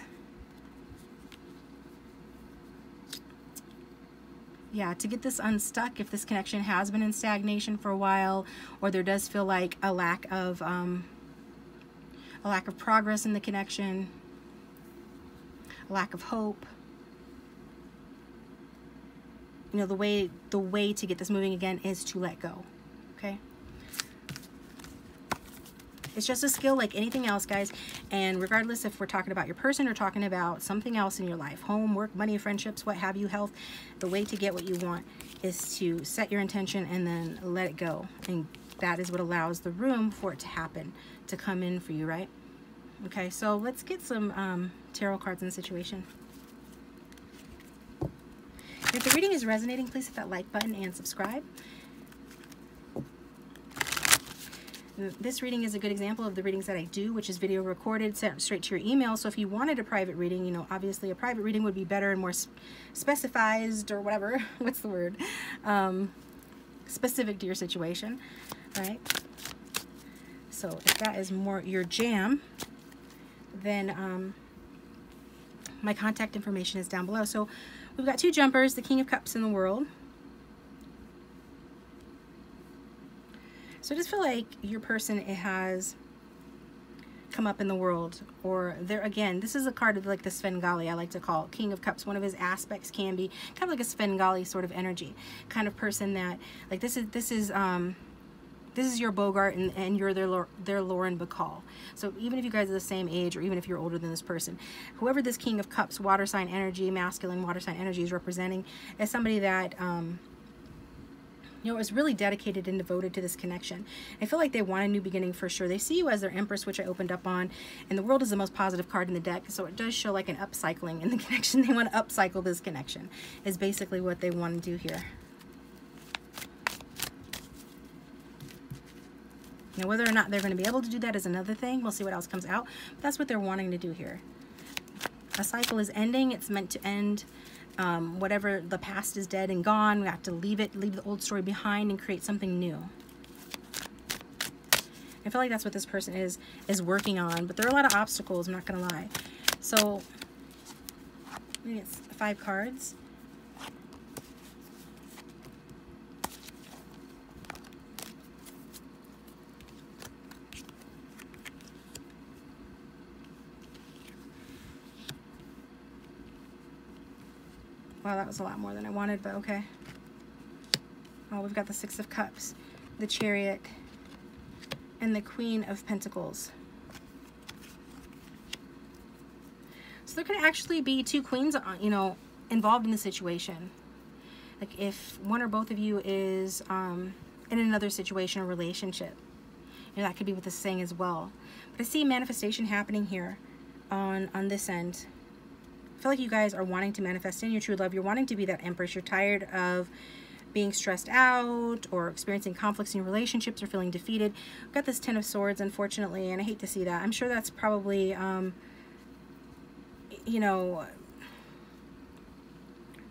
Yeah, to get this unstuck, if this connection has been in stagnation for a while, or there does feel like a lack of progress in the connection, a lack of hope. You know, the way to get this moving again is to let go. Okay? It's just a skill like anything else, guys. And regardless if we're talking about your person or talking about something else in your life, home, work, money, friendships, what have you, health, the way to get what you want is to set your intention and then let it go. And that is what allows the room for it to happen, to come in for you, right? Okay, so let's get some tarot cards in the situation. If the reading is resonating, please hit that like button and subscribe. This reading is a good example of the readings that I do, which is video recorded, sent straight to your email. So if you wanted a private reading, you know, obviously a private reading would be better and more specified, or whatever, what's the word, specific to your situation, right? So if that is more your jam, then my contact information is down below. So we've got 2 jumpers, the King of Cups in the world. So I just feel like your person has come up in the world, or they're, again, this is a card of like the Svengali, I like to call it. King of Cups. One of his aspects can be kind of like a Svengali sort of energy, kind of person that, like, this is your Bogart, and you're their Lauren Bacall. So even if you guys are the same age, or even if you're older than this person, whoever this King of Cups, water sign energy, masculine water sign energy is representing, is somebody that you know, is really dedicated and devoted to this connection. I feel like they want a new beginning for sure. They see you as their Empress, which I opened up on, and the World is the most positive card in the deck, so it does show like an upcycling in the connection. They want to upcycle this connection, is basically what they want to do here. Now, whether or not they're going to be able to do that is another thing. We'll see what else comes out. But that's what they're wanting to do here. A cycle is ending. It's meant to end. Whatever the past is dead and gone. We have to leave it, leave the old story behind, and create something new. I feel like that's what this person is working on. But there are a lot of obstacles, I'm not going to lie. So, it's 5 cards. Wow, that was a lot more than I wanted, but okay. Oh, we've got the 6 of Cups, the Chariot, and the Queen of Pentacles. So there could actually be 2 queens, you know, involved in the situation. Like if one or both of you is in another situation or relationship. You know, that could be what this is saying as well. But I see manifestation happening here on this end. I feel like you guys are wanting to manifest in your true love. You're wanting to be that Empress. You're tired of being stressed out or experiencing conflicts in your relationships or feeling defeated. I've got this 10 of Swords, unfortunately, and I hate to see that. I'm sure that's probably, you know,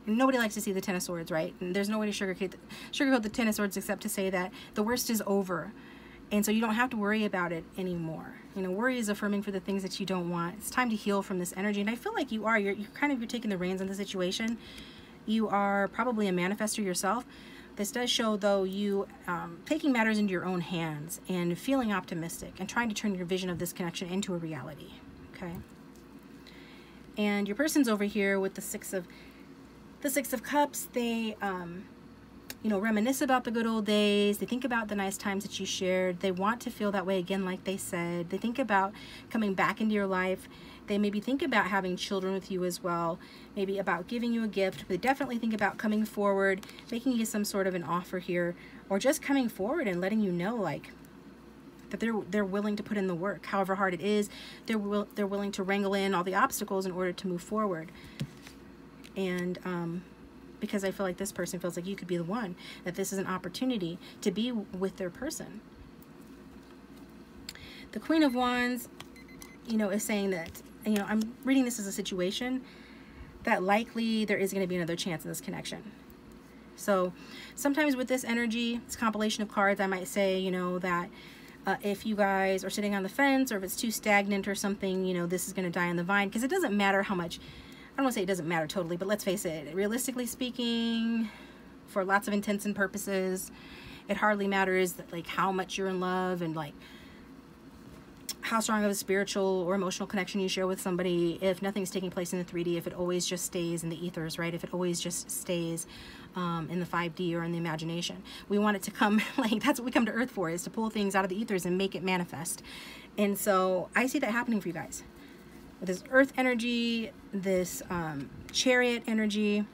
nobody likes to see the 10 of Swords, right? And there's no way to sugarcoat the 10 of Swords except to say that the worst is over. And so you don't have to worry about it anymore. You know, worry is affirming for the things that you don't want. It's time to heal from this energy. And I feel like you are. You're taking the reins on the situation. You are probably a manifestor yourself. This does show, though, you taking matters into your own hands and feeling optimistic and trying to turn your vision of this connection into a reality. Okay. And your person's over here with the Six of Cups. They you know, reminisce about the good old days. They think about the nice times that you shared. They want to feel that way again, like they said. They think about coming back into your life. They maybe think about having children with you as well, maybe about giving you a gift. But they definitely think about coming forward, making you some sort of an offer here, or just coming forward and letting you know, like, that they're willing to put in the work. However hard it is, they're willing to wrangle in all the obstacles in order to move forward. And because I feel like this person feels like you could be the one, that this is an opportunity to be with their person. The Queen of Wands, you know, is saying that, you know, I'm reading this as a situation that likely there is going to be another chance in this connection. So sometimes with this energy, it's a compilation of cards, I might say, you know, that if you guys are sitting on the fence, or if it's too stagnant or something, you know, this is going to die on the vine, because it doesn't matter how much. I don't want to say it doesn't matter totally, but let's face it, realistically speaking, for lots of intents and purposes, it hardly matters that, like, how much you're in love and like how strong of a spiritual or emotional connection you share with somebody if nothing's taking place in the 3D, if it always just stays in the ethers, right? If it always just stays in the 5D or in the imagination. We want it to come, like, that's what we come to Earth for, is to pull things out of the ethers and make it manifest. And so I see that happening for you guys. With this Earth energy, this Chariot energy.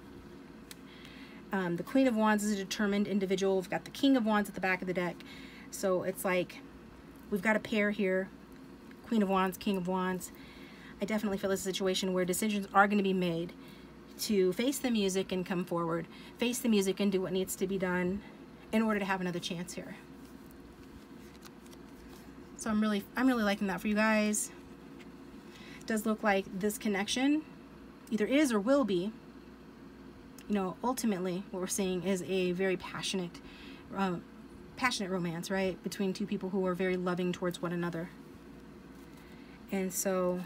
The Queen of Wands is a determined individual. We've got the King of Wands at the back of the deck. So it's like we've got a pair here. Queen of Wands, King of Wands. I definitely feel this is a situation where decisions are going to be made to face the music and come forward. Face the music and do what needs to be done in order to have another chance here. So I'm really liking that for you guys. It does look like this connection either is or will be, you know, ultimately what we're seeing is a very passionate romance, right? Between two people who are very loving towards one another. And so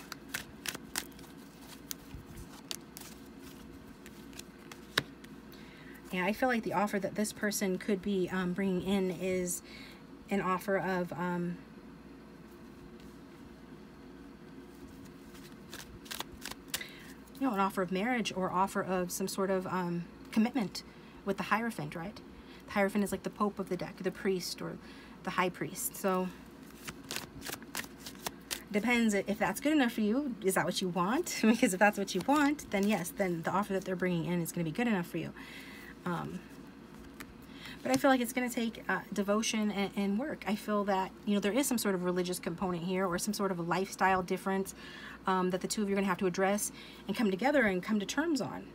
yeah, I feel like the offer that this person could be bringing in is an offer of you know, an offer of marriage or offer of some sort of commitment with the Hierophant, right? The Hierophant is like the Pope of the deck, the priest or the high priest. So depends if that's good enough for you. Is that what you want? Because if that's what you want, then yes, then the offer that they're bringing in is going to be good enough for you. But I feel like it's going to take devotion and work. I feel that, you know, there is some sort of religious component here or some sort of a lifestyle difference that the two of you are going to have to address and come together and come to terms on.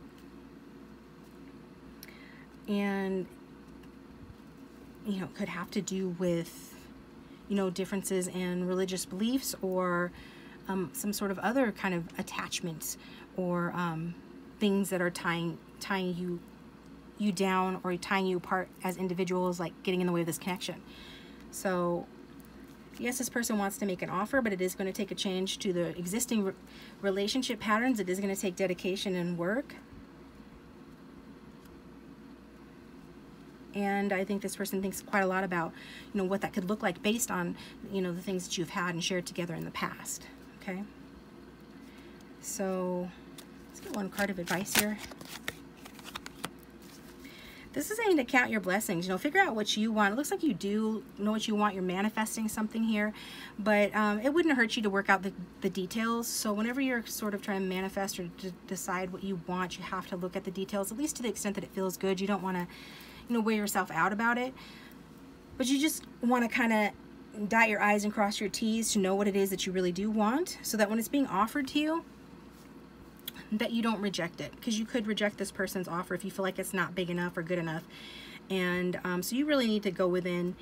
And, you know, it could have to do with, you know, differences in religious beliefs or some sort of other kind of attachments or things that are tying you down or tying you apart as individuals, like getting in the way of this connection. So yes, this person wants to make an offer, but it is going to take a change to the existing relationship patterns. It is going to take dedication and work. And I think this person thinks quite a lot about, you know, what that could look like based on, you know, the things that you've had and shared together in the past. Okay. So let's get one card of advice here. This is saying to count your blessings, you know, figure out what you want. It looks like you do know what you want. You're manifesting something here, but it wouldn't hurt you to work out the details. So whenever you're sort of trying to manifest or decide what you want, you have to look at the details, at least to the extent that it feels good. You don't want to, you know, wear yourself out about it, but you just want to kind of dot your I's and cross your T's to know what it is that you really do want, so that when it's being offered to you, that you don't reject it, because you could reject this person's offer if you feel like it's not big enough or good enough. And so you really need to go within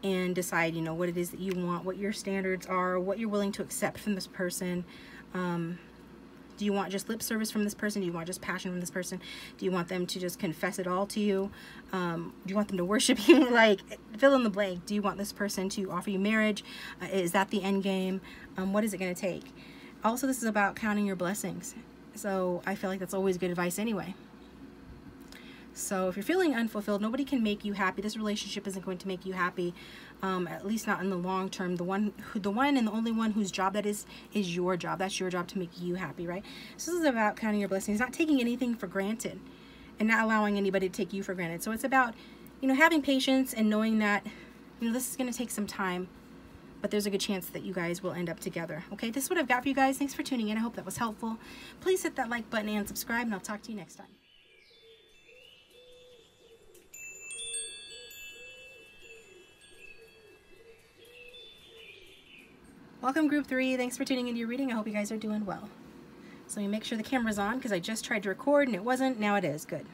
and decide, you know, what it is that you want, what your standards are, what you're willing to accept from this person. Do you want just lip service from this person? Do you want just passion from this person? Do you want them to just confess it all to you? Do you want them to worship you? Like, fill in the blank. Do you want this person to offer you marriage? Is that the end game? What is it going to take? Also, this is about counting your blessings. So I feel like that's always good advice anyway. So if you're feeling unfulfilled, nobody can make you happy. This relationship isn't going to make you happy, at least not in the long term. The one and the only one whose job that is your job. That's your job to make you happy, right? So this is about counting your blessings, not taking anything for granted and not allowing anybody to take you for granted. So it's about, you know, having patience and knowing that, you know, this is going to take some time, but there's a good chance that you guys will end up together. Okay, this is what I've got for you guys. Thanks for tuning in. I hope that was helpful. Please hit that like button and subscribe, and I'll talk to you next time. Welcome, group 3. Thanks for tuning into your reading. I hope you guys are doing well. So let me make sure the camera's on, because I just tried to record and it wasn't. Now it is. Good.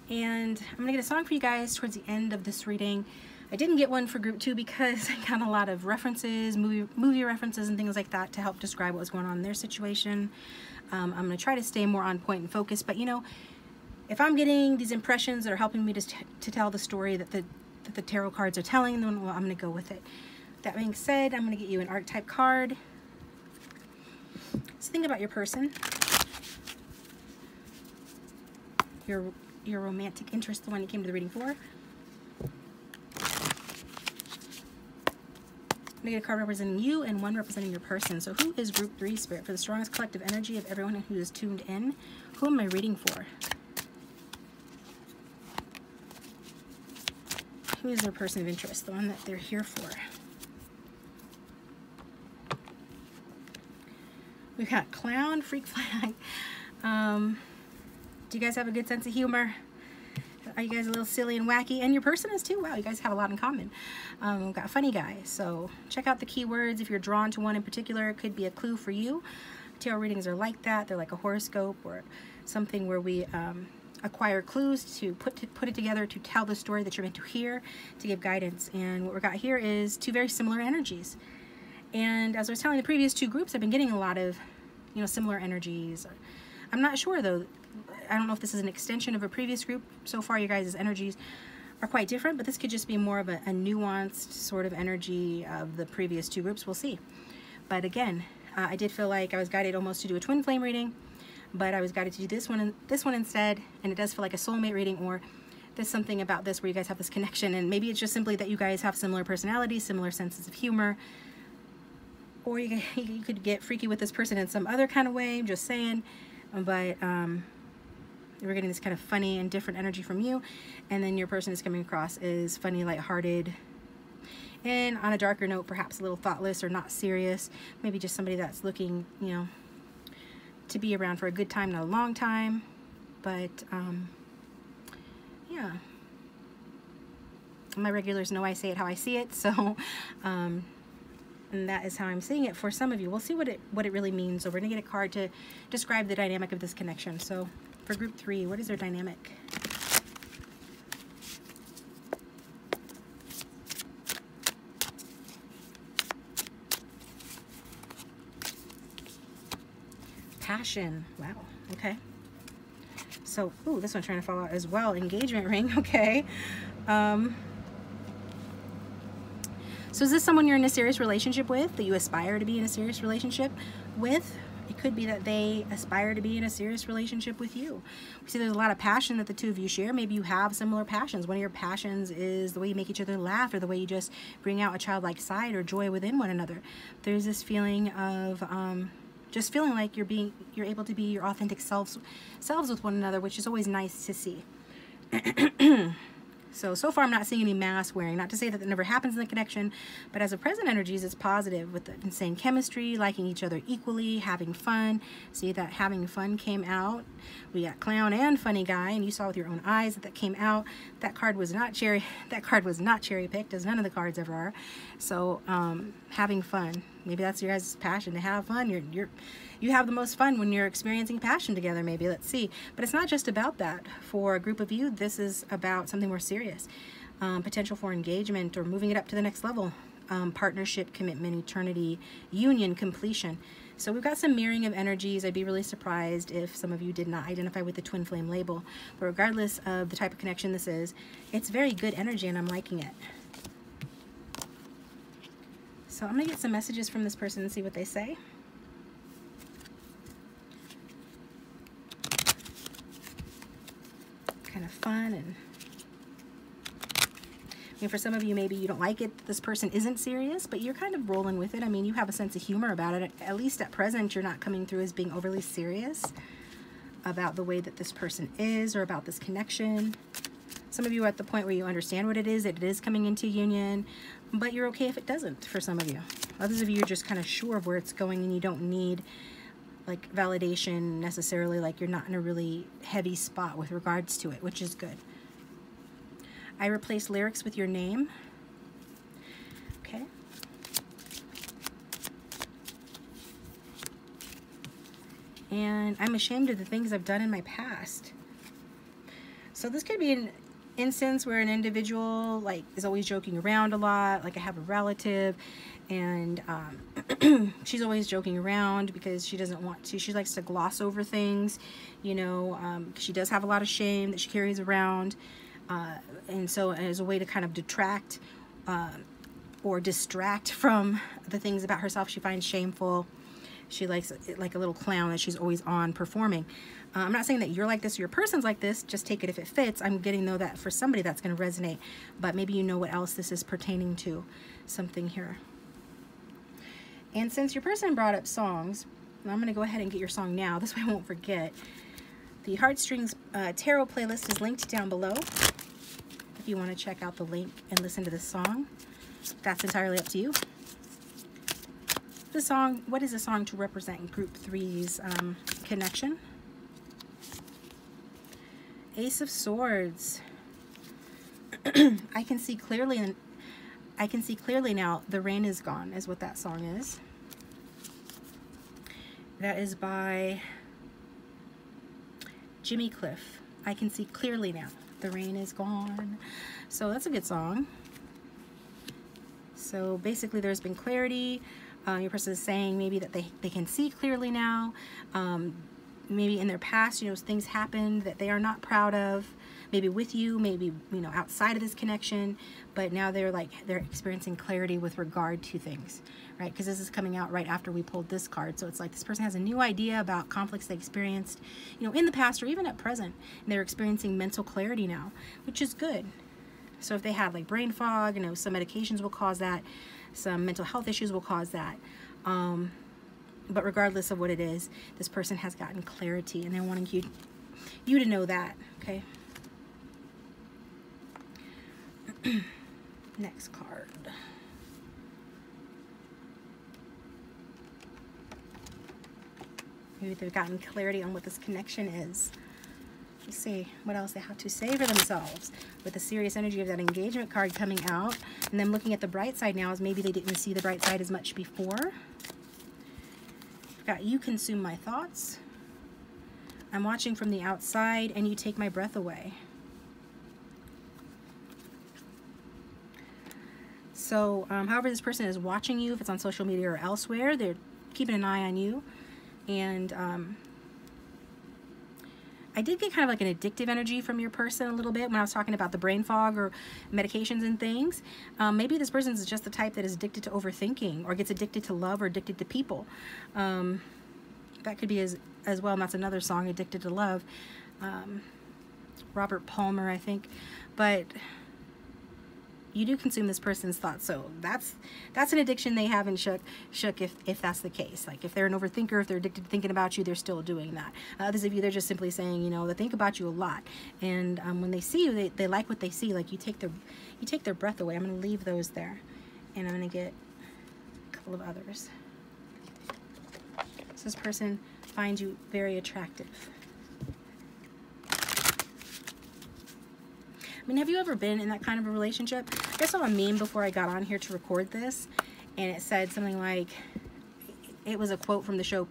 And I'm going to get a song for you guys towards the end of this reading. I didn't get one for group 2 because I got a lot of references, movie references and things like that to help describe what was going on in their situation. I'm going to try to stay more on point and focus, but you know, if I'm getting these impressions that are helping me to tell the story that the tarot cards are telling, then well, I'm going to go with it. That being said, I'm going to get you an archetype card. So think about your person, your romantic interest, the one you came to the reading for. I'm going to get a card representing you and one representing your person. So who is group 3 spirit? For the strongest collective energy of everyone who is tuned in, who am I reading for? Who is their person of interest? The one that they're here for. We've got clown, freak flag. Do you guys have a good sense of humor? Are you guys a little silly and wacky? And your person is too. Wow, you guys have a lot in common. We've got funny guy. So check out the keywords. If you're drawn to one in particular, it could be a clue for you. Tarot readings are like that. They're like a horoscope or something where we acquire clues, to put it together, to tell the story that you're meant to hear, to give guidance. And what we got here is two very similar energies. And as I was telling the previous two groups, I've been getting a lot of, similar energies. I'm not sure though. I don't know if this is an extension of a previous group. So far, your guys' energies are quite different, but this could just be more of a nuanced sort of energy of the previous two groups. We'll see. But again, I did feel like I was guided almost to do a twin flame reading, but I was guided to do this one instead, and it does feel like a soulmate reading, or there's something about this where you guys have this connection, and maybe it's just simply that you guys have similar personalities, similar senses of humor, or you could get freaky with this person in some other kind of way, I'm just saying. But we're getting this kind of funny and different energy from you, and then your person is coming across as funny, lighthearted, and on a darker note, perhaps a little thoughtless or not serious. Maybe just somebody that's looking, to be around for a good time, not a long time. But yeah, my regulars know I say it how I see it, so and that is how I'm seeing it for some of you. We'll see what it really means. So we're gonna get a card to describe the dynamic of this connection. So for group 3, what is their dynamic? Passion. Wow. Okay. So, ooh, this one's trying to fall out as well. Engagement ring. Okay. So is this someone you're in a serious relationship with, that you aspire to be in a serious relationship with? It could be that they aspire to be in a serious relationship with you. We see there's a lot of passion that the two of you share. Maybe you have similar passions. One of your passions is the way you make each other laugh, or the way you just bring out a childlike side or joy within one another. There's this feeling of just feeling like you're able to be your authentic selves with one another, which is always nice to see. So far I'm not seeing any mask wearing. Not to say that that never happens in the connection, but as of present energies, it's positive with the insane chemistry, liking each other equally, having fun. See that having fun came out. We got clown and funny guy, and you saw with your own eyes that came out. That card was not cherry picked, as none of the cards ever are. So having fun. Maybe that's your guys' passion, to have fun. You have the most fun when you're experiencing passion together, maybe. Let's see. But it's not just about that. For a group of you, this is about something more serious. Potential for engagement or moving it up to the next level. Partnership, commitment, eternity, union, completion. So we've got some mirroring of energies. I'd be really surprised if some of you did not identify with the twin flame label. But regardless of the type of connection this is, it's very good energy, and I'm liking it. So I'm going to get some messages from this person and see what they say. Kind of fun, and for some of you, maybe you don't like it that this person isn't serious, but you're kind of rolling with it. I mean, you have a sense of humor about it. At least at present, you're not coming through as being overly serious about the way that this person is, or about this connection. Some of you are at the point where you understand what it is, that it is coming into union, but you're okay if it doesn't for some of you. Others of you are just kind of sure of where it's going, and you don't need like validation necessarily, like you're not in a really heavy spot with regards to it, which is good. I replace lyrics with your name. Okay. And I'm ashamed of the things I've done in my past. So this could be an instance where an individual like is always joking around a lot. Like I have a relative, and she's always joking around because she doesn't want to. She likes to gloss over things, she does have a lot of shame that she carries around. And so as a way to kind of detract or distract from the things about herself she finds shameful, she likes like a little clown that she's always on performing. I'm not saying that you're like this or your person's like this. Just take it if it fits. I'm getting, though, that for somebody that's going to resonate. But maybe you know what else this is pertaining to. Something here. And since your person brought up songs, I'm going to go ahead and get your song now. This way I won't forget. The Heartstrings Tarot playlist is linked down below. If you want to check out the link and listen to this song, that's entirely up to you. The song, what is the song to represent Group 3's connection? Ace of Swords. I can see clearly, and I can see clearly now. The Rain Is Gone is what that song is. That is by Jimmy Cliff. I can see clearly now. The rain is gone. So that's a good song. So basically there's been clarity. Your person is saying maybe that they can see clearly now. Maybe in their past, you know, things happened that they are not proud of. Maybe with you, maybe, you know, outside of this connection, but now they're experiencing clarity with regard to things, right? Because this is coming out right after we pulled this card. So it's like this person has a new idea about conflicts they experienced, you know, in the past or even at present. And they're experiencing mental clarity now, which is good. So if they had like brain fog, you know, some medications will cause that. Some mental health issues will cause that. But regardless of what it is, this person has gotten clarity and they're wanting you to know that, okay? Next card. Maybe they've gotten clarity on what this connection is. Let's see what else they have to say for themselves. With the serious energy of that engagement card coming out, and them looking at the bright side now, is maybe they didn't see the bright side as much before. I've got you consume my thoughts. I'm watching from the outside and you take my breath away. So, however this person is watching you, if it's on social media or elsewhere, they're keeping an eye on you. And I did get kind of like an addictive energy from your person a little bit when I was talking about the brain fog or medications and things. Maybe this person is just the type that is addicted to overthinking or gets addicted to love or addicted to people. That could be as well, and that's another song, Addicted to Love. Robert Palmer, I think. But you do consume this person's thoughts, so that's an addiction they haven't shook if that's the case. Like if they're an overthinker, if they're addicted to thinking about you, they're still doing that. Others of you, they're just simply saying, you know, they think about you a lot, and when they see you, they like what they see. Like you take their breath away. I'm going to leave those there, and I'm going to get a couple of others. So this person finds you very attractive. I mean, have you ever been in that kind of a relationship? I saw a meme before I got on here to record this, and it said something like, it was a quote from the show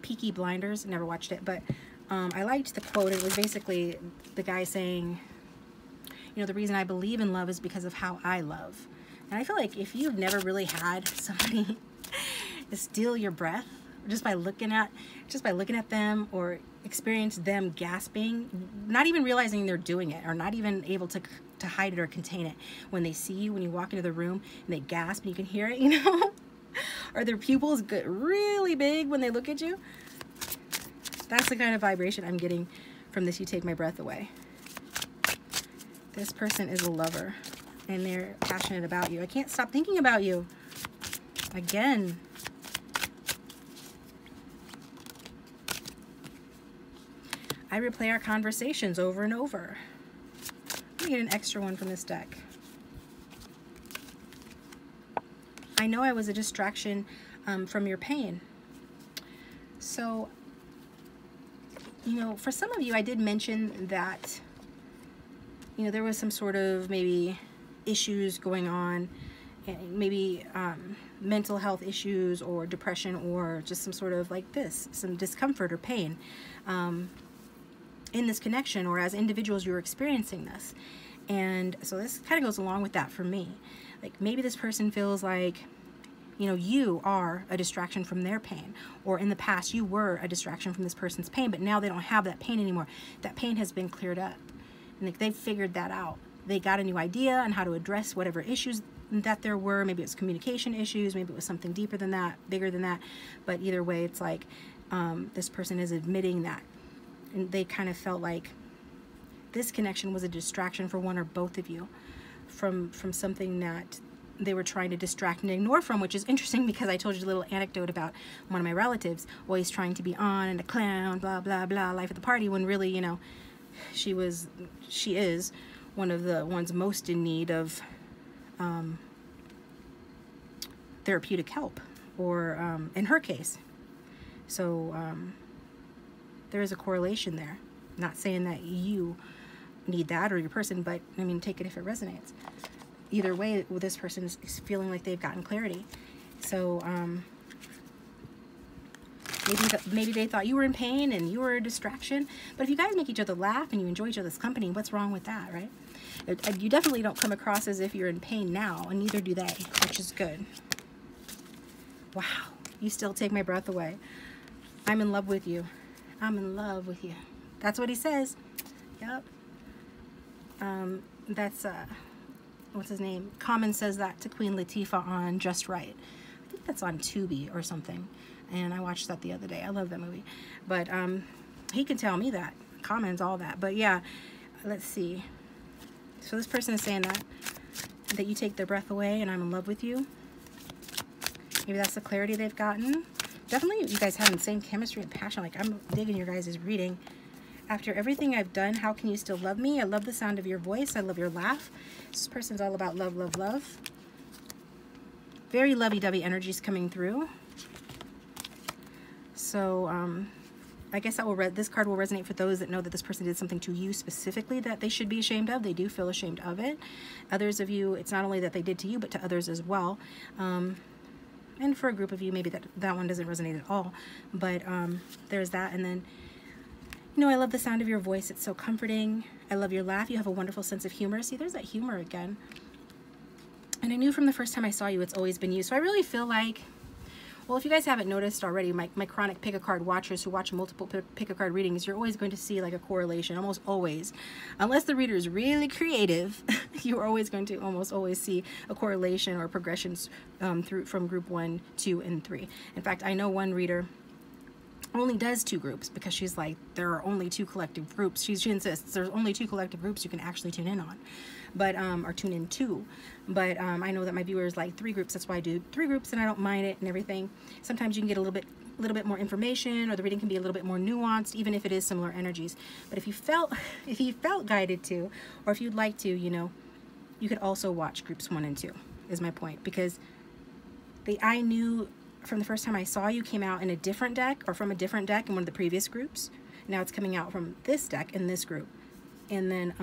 Peaky Blinders. Never watched it, but I liked the quote. It was basically the guy saying, you know, the reason I believe in love is because of how I love. And I feel like if you've never really had somebody steal your breath just by looking at them, or experience them gasping, not even realizing they're doing it, or not even able to hide it or contain it, when they see you, when you walk into the room and they gasp and you can hear it, you know, or their pupils get really big when they look at you. That's the kind of vibration I'm getting from this. You take my breath away. This person is a lover and they're passionate about you. I can't stop thinking about you. Again. I replay our conversations over and over. Let me get an extra one from this deck. I know I was a distraction from your pain. So, you know, for some of you, I did mention that, you know, there was some sort of maybe issues going on, maybe mental health issues or depression, or just some sort of like this, some discomfort or pain. In this connection, or as individuals, you're experiencing this. And so this kind of goes along with that for me. Like maybe this person feels like, you know, you are a distraction from their pain, or in the past you were a distraction from this person's pain, but now they don't have that pain anymore. That pain has been cleared up, and like they've figured that out. They got a new idea on how to address whatever issues that there were. Maybe it was communication issues, maybe it was something deeper than that, bigger than that, but either way, it's like this person is admitting that. And they kind of felt like this connection was a distraction for one or both of you from something that they were trying to distract and ignore from, which is interesting because I told you a little anecdote about one of my relatives always trying to be on and a clown, blah, blah, blah, life at the party, when really, you know, she is one of the ones most in need of therapeutic help, or in her case. So, there is a correlation there. Not saying that you need that or your person, but I mean, take it if it resonates. Either way, this person is feeling like they've gotten clarity. So Maybe they thought you were in pain and you were a distraction. But if you guys make each other laugh and you enjoy each other's company, what's wrong with that, right? You definitely don't come across as if you're in pain now, and neither do they, which is good. Wow, you still take my breath away. I'm in love with you. I'm in love with you. That's what he says. Yep. That's, what's his name? Common says that to Queen Latifah on Just Right. I think that's on Tubi or something. And I watched that the other day. I love that movie. But he can tell me that. Common's all that. But yeah, let's see. So this person is saying that you take their breath away and I'm in love with you. Maybe that's the clarity they've gotten. Definitely you guys have the same chemistry and passion. Like, I'm digging your guys' reading. After everything I've done, how can you still love me? I love the sound of your voice. I love your laugh. This person's all about love, love, love. Very lovey-dovey energies coming through. So, I guess this card will resonate for those that know that this person did something to you specifically that they should be ashamed of. They do feel ashamed of it. Others of you, it's not only that they did to you, but to others as well. And for a group of you, maybe that one doesn't resonate at all. But there's that. And then, you know, I love the sound of your voice. It's so comforting. I love your laugh. You have a wonderful sense of humor. See, there's that humor again. And I knew from the first time I saw you, it's always been you. So I really feel like, well, if you guys haven't noticed already, my chronic pick-a-card watchers who watch multiple pick-a-card readings, you're always going to see like a correlation, almost always. Unless the reader is really creative, you're always going to almost always see a correlation or progressions from group 1, 2, and 3. In fact, I know one reader only does 2 groups because she's like, there are only 2 collective groups. She insists there's only 2 collective groups you can actually tune in on, but or tune in to. But I know that my viewers like 3 groups. That's why I do 3 groups, and I don't mind it and everything. Sometimes you can get a little bit more information, or the reading can be a little bit more nuanced, even if it is similar energies. But if you felt guided to, or if you'd like to, you know, you could also watch groups 1 and 2. Is my point, because I knew from the first time I saw you came out in a different deck, or from a different deck in one of the previous groups. Now it's coming out from this deck in this group. And then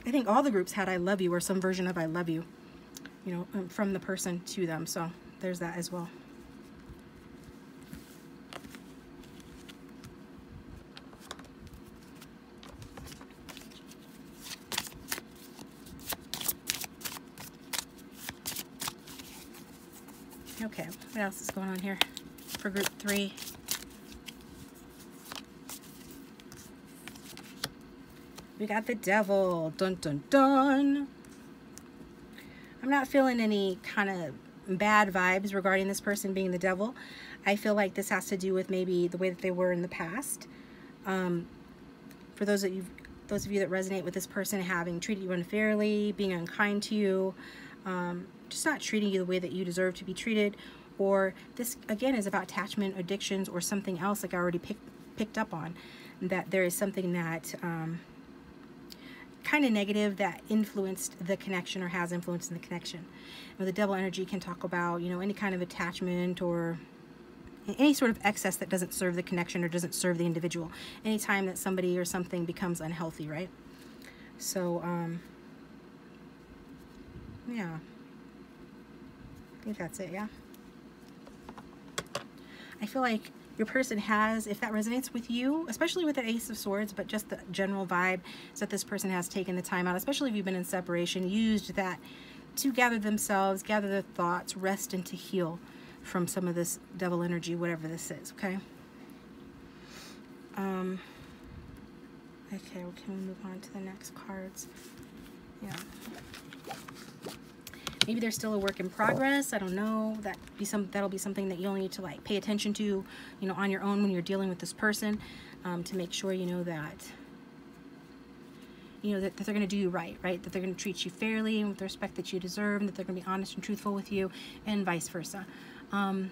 I think all the groups had I love you or some version of I love you, you know, from the person to them. So there's that as well. Okay, what else is going on here for group 3? We got the devil. Dun, dun, dun. I'm not feeling any kind of bad vibes regarding this person being the devil. I feel like this has to do with maybe the way that they were in the past. For those of you that resonate with this person having treated you unfairly, being unkind to you, just not treating you the way that you deserve to be treated, or this again is about attachment, addictions, or something else like I already picked up on, that there is something that kind of negative that influenced the connection or has influenced in the connection. And the devil energy can talk about, you know, any kind of attachment or any sort of excess that doesn't serve the connection or doesn't serve the individual. Anytime that somebody or something becomes unhealthy, right? So, yeah. I think that's it, yeah. I feel like your person has, if that resonates with you, especially with the Ace of Swords, but just the general vibe is that this person has taken the time out, especially if you've been in separation, used that to gather themselves, gather their thoughts, rest, and to heal from some of this devil energy, whatever this is, okay? Okay, well, can we move on to the next cards? Yeah. Maybe there's still a work in progress. I don't know. That'll be something that you'll need to like pay attention to, you know, on your own when you're dealing with this person, to make sure you know that that they're going to do you right, that they're going to treat you fairly and with the respect that you deserve, and that they're going to be honest and truthful with you, and vice versa. I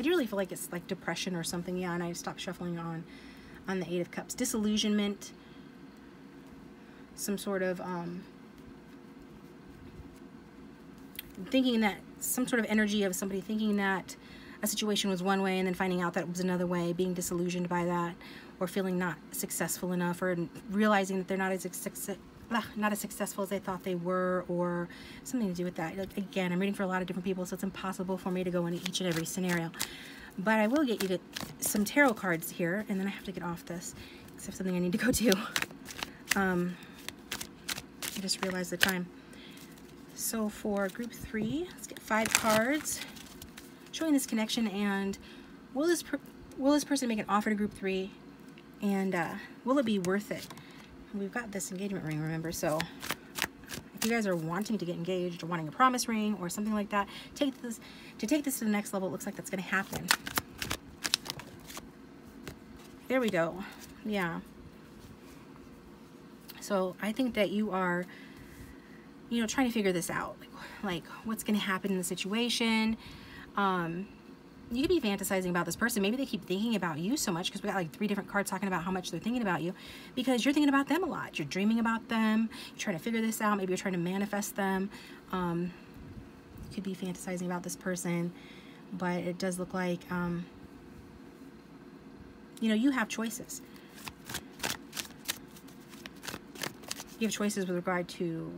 do really feel like it's like depression or something, yeah, and I stopped shuffling on the Eight of Cups. Disillusionment, some sort of thinking that, some sort of energy of somebody thinking that a situation was one way and then finding out that it was another way, being disillusioned by that, or feeling not successful enough, or realizing that they're not as successful as they thought they were, or something to do with that. Like, again, I'm reading for a lot of different people, so it's impossible for me to go into each and every scenario. But I will get you to some tarot cards here, and then I have to get off this because I have something I need to go to. I just realized the time. So for group 3, let's get 5 cards showing this connection, and will this person make an offer to group 3, and will it be worth it? We've got this engagement ring, remember, so if you guys are wanting to get engaged or wanting a promise ring or something like that, take this to the next level. It looks like that's going to happen. There we go. Yeah. So I think that you are, you know, trying to figure this out, like what's going to happen in the situation. You could be fantasizing about this person. Maybe they keep thinking about you so much, because we got like 3 different cards talking about how much they're thinking about you, because you're thinking about them a lot. You're dreaming about them. You're trying to figure this out. Maybe you're trying to manifest them. You could be fantasizing about this person, but it does look like, you know, you have choices. You have choices with regard to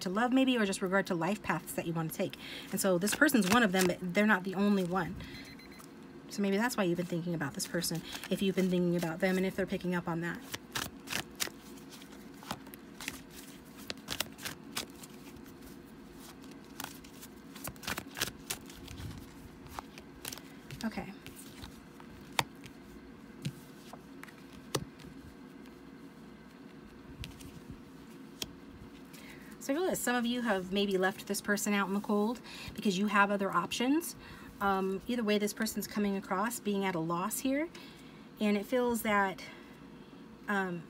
love, maybe, or just regard to life paths that you want to take. And so this person's one of them, but they're not the only one. So maybe that's why you've been thinking about this person, if you've been thinking about them, and if they're picking up on that. Okay. So I feel that some of you have maybe left this person out in the cold because you have other options. Either way, this person's coming across being at a loss here, and it feels that, you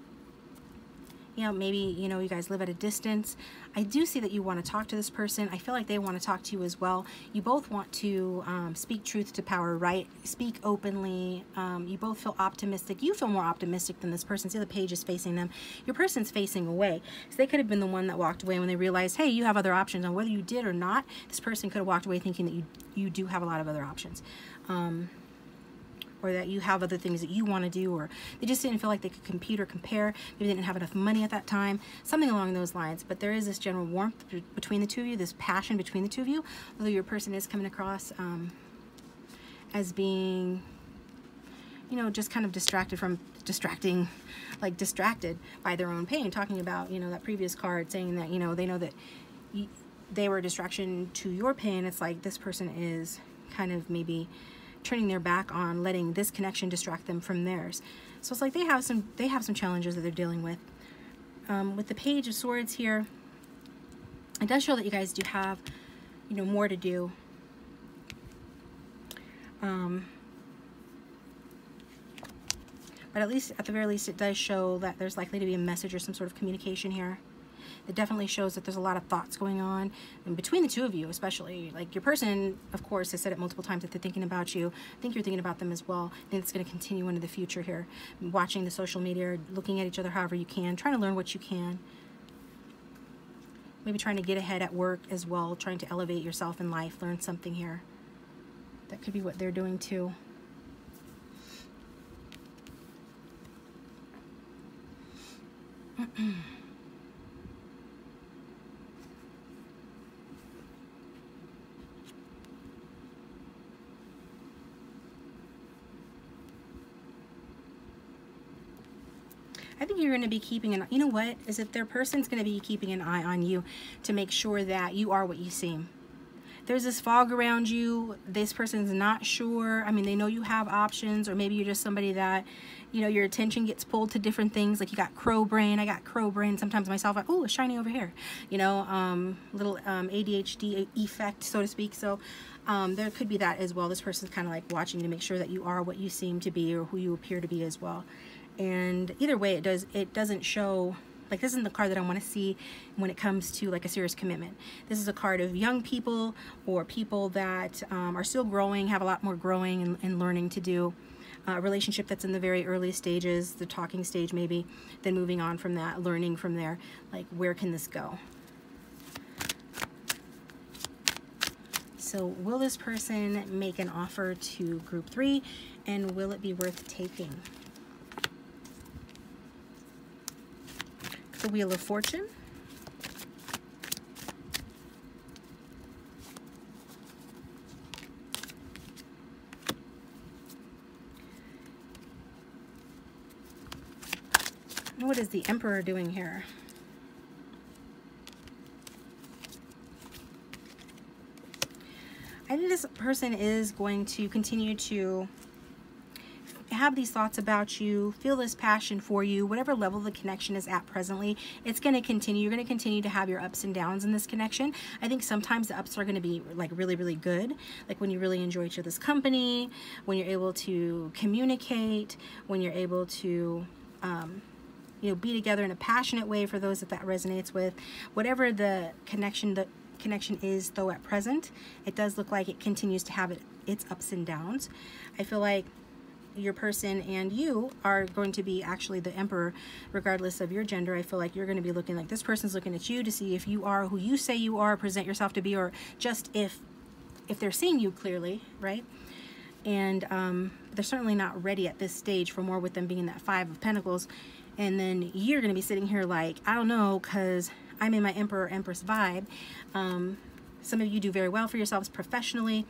know, maybe, you know, you guys live at a distance. I do see that you want to talk to this person. I feel like they want to talk to you as well. You both want to speak truth to power, right? Speak openly. You both feel optimistic. You feel more optimistic than this person. See, the page is facing them. Your person's facing away. So they could have been the one that walked away when they realized, hey, you have other options. And whether you did or not, this person could have walked away thinking that you do have a lot of other options. Or that you have other things that you want to do, or they just didn't feel like they could compete or compare. Maybe they didn't have enough money at that time, something along those lines. But there is this general warmth between the two of you, this passion between the two of you, although your person is coming across as being, you know, just kind of distracted by their own pain, talking about, you know, that previous card saying that, you know, they know that they were a distraction to your pain. It's like this person is kind of maybe turning their back on letting this connection distract them from theirs. So it's like they have some challenges that they're dealing with. With the Page of Swords here, it does show that you guys do have, you know, more to do. But at least, at the very least, it does show that there's likely to be a message or some sort of communication here. It definitely shows that there's a lot of thoughts going on, and between the two of you especially. Like, your person, of course, has said it multiple times that they're thinking about you. I think you're thinking about them as well. I think it's going to continue into the future here. Watching the social media, looking at each other however you can, trying to learn what you can. Maybe trying to get ahead at work as well, trying to elevate yourself in life, learn something here. That could be what they're doing too. I think you're going to be keeping an, you know what, is that their person's going to be keeping an eye on you to make sure that you are what you seem. There's this fog around you. This person's not sure. I mean, they know you have options, or maybe you're just somebody that, you know, your attention gets pulled to different things. Like, you got crow brain. I got crow brain. Sometimes myself, like, oh, it's shiny over here. You know, little ADHD effect, so to speak. So there could be that as well. This person's kind of like watching to make sure that you are what you seem to be, or who you appear to be as well. And either way, it doesn't show, like, this isn't the card that I want to see when it comes to like a serious commitment. This is a card of young people, or people that are still growing, have a lot more growing and learning to do. A relationship that's in the very early stages, the talking stage maybe, then moving on from that, learning from there, like, where can this go? So will this person make an offer to group 3, and will it be worth taking? The Wheel of Fortune. What is the Emperor doing here? I think this person is going to continue to have these thoughts about you, feel this passion for you, whatever level the connection is at presently. It's going to continue. You're going to continue to have your ups and downs in this connection. I think sometimes the ups are going to be like really, really good, like when you really enjoy each other's company, when you're able to communicate, when you're able to you know, be together in a passionate way for those that resonates with. Whatever the connection is, though, at present, it does look like it continues to have its ups and downs. I feel like your person and you are going to be actually the Emperor, regardless of your gender. I feel like you're going to be looking like this person's looking at you to see if you are who you say you are, present yourself to be, or just if they're seeing you clearly, right? And they're certainly not ready at this stage for more, with them being in that 5 of Pentacles. And then you're going to be sitting here like, I don't know, because I'm in my Emperor Empress vibe. Some of you do very well for yourselves professionally,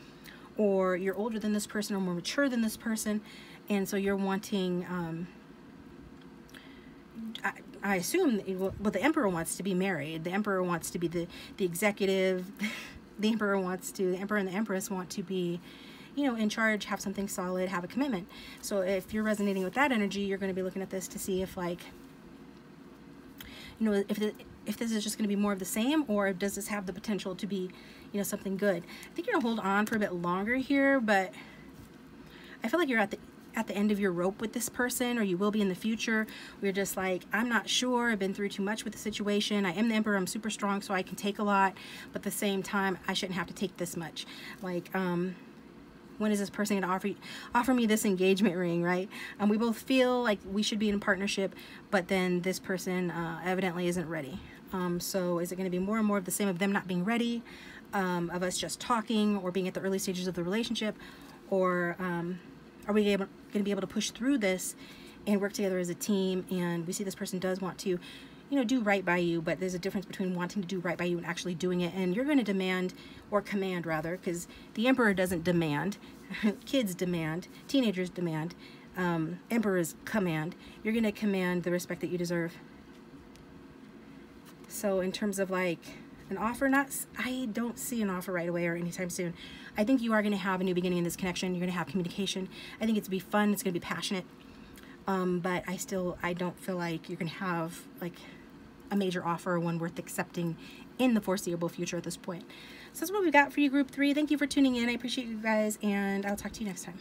or you're older than this person or more mature than this person, and so you're wanting, I assume, well, the Emperor wants to be married. The Emperor wants to be the executive. The Emperor and the Empress want to be, you know, in charge, have something solid, have a commitment. So if you're resonating with that energy, you're going to be looking at this to see if, like, you know, if this is just going to be more of the same, or does this have the potential to be, you know, something good. I think you're going to hold on for a bit longer here, but I feel like you're at the end of your rope with this person, or you will be in the future. We're just like, I'm not sure, I've been through too much with the situation. I am the Emperor, I'm super strong, so I can take a lot, but at the same time, I shouldn't have to take this much. Like, when is this person going to offer me this engagement ring, right? We both feel like we should be in a partnership, but then this person evidently isn't ready. So is it going to be more and more of the same, of them not being ready, of us just talking or being at the early stages of the relationship, or are we going to be able to push through this and work together as a team? And we see this person does want to, you know, do right by you, but there's a difference between wanting to do right by you and actually doing it. And you're going to demand, or command rather, because the Emperor doesn't demand. Kids demand, teenagers demand, Emperors command. You're going to command the respect that you deserve. So in terms of like an offer, I don't see an offer right away or anytime soon. I think you are going to have a new beginning in this connection. You're going to have communication. I think it's going to be fun. It's going to be passionate. But I don't feel like you're going to have like a major offer, one worth accepting in the foreseeable future at this point. So that's what we got for you, Group 3. Thank you for tuning in. I appreciate you guys, and I'll talk to you next time.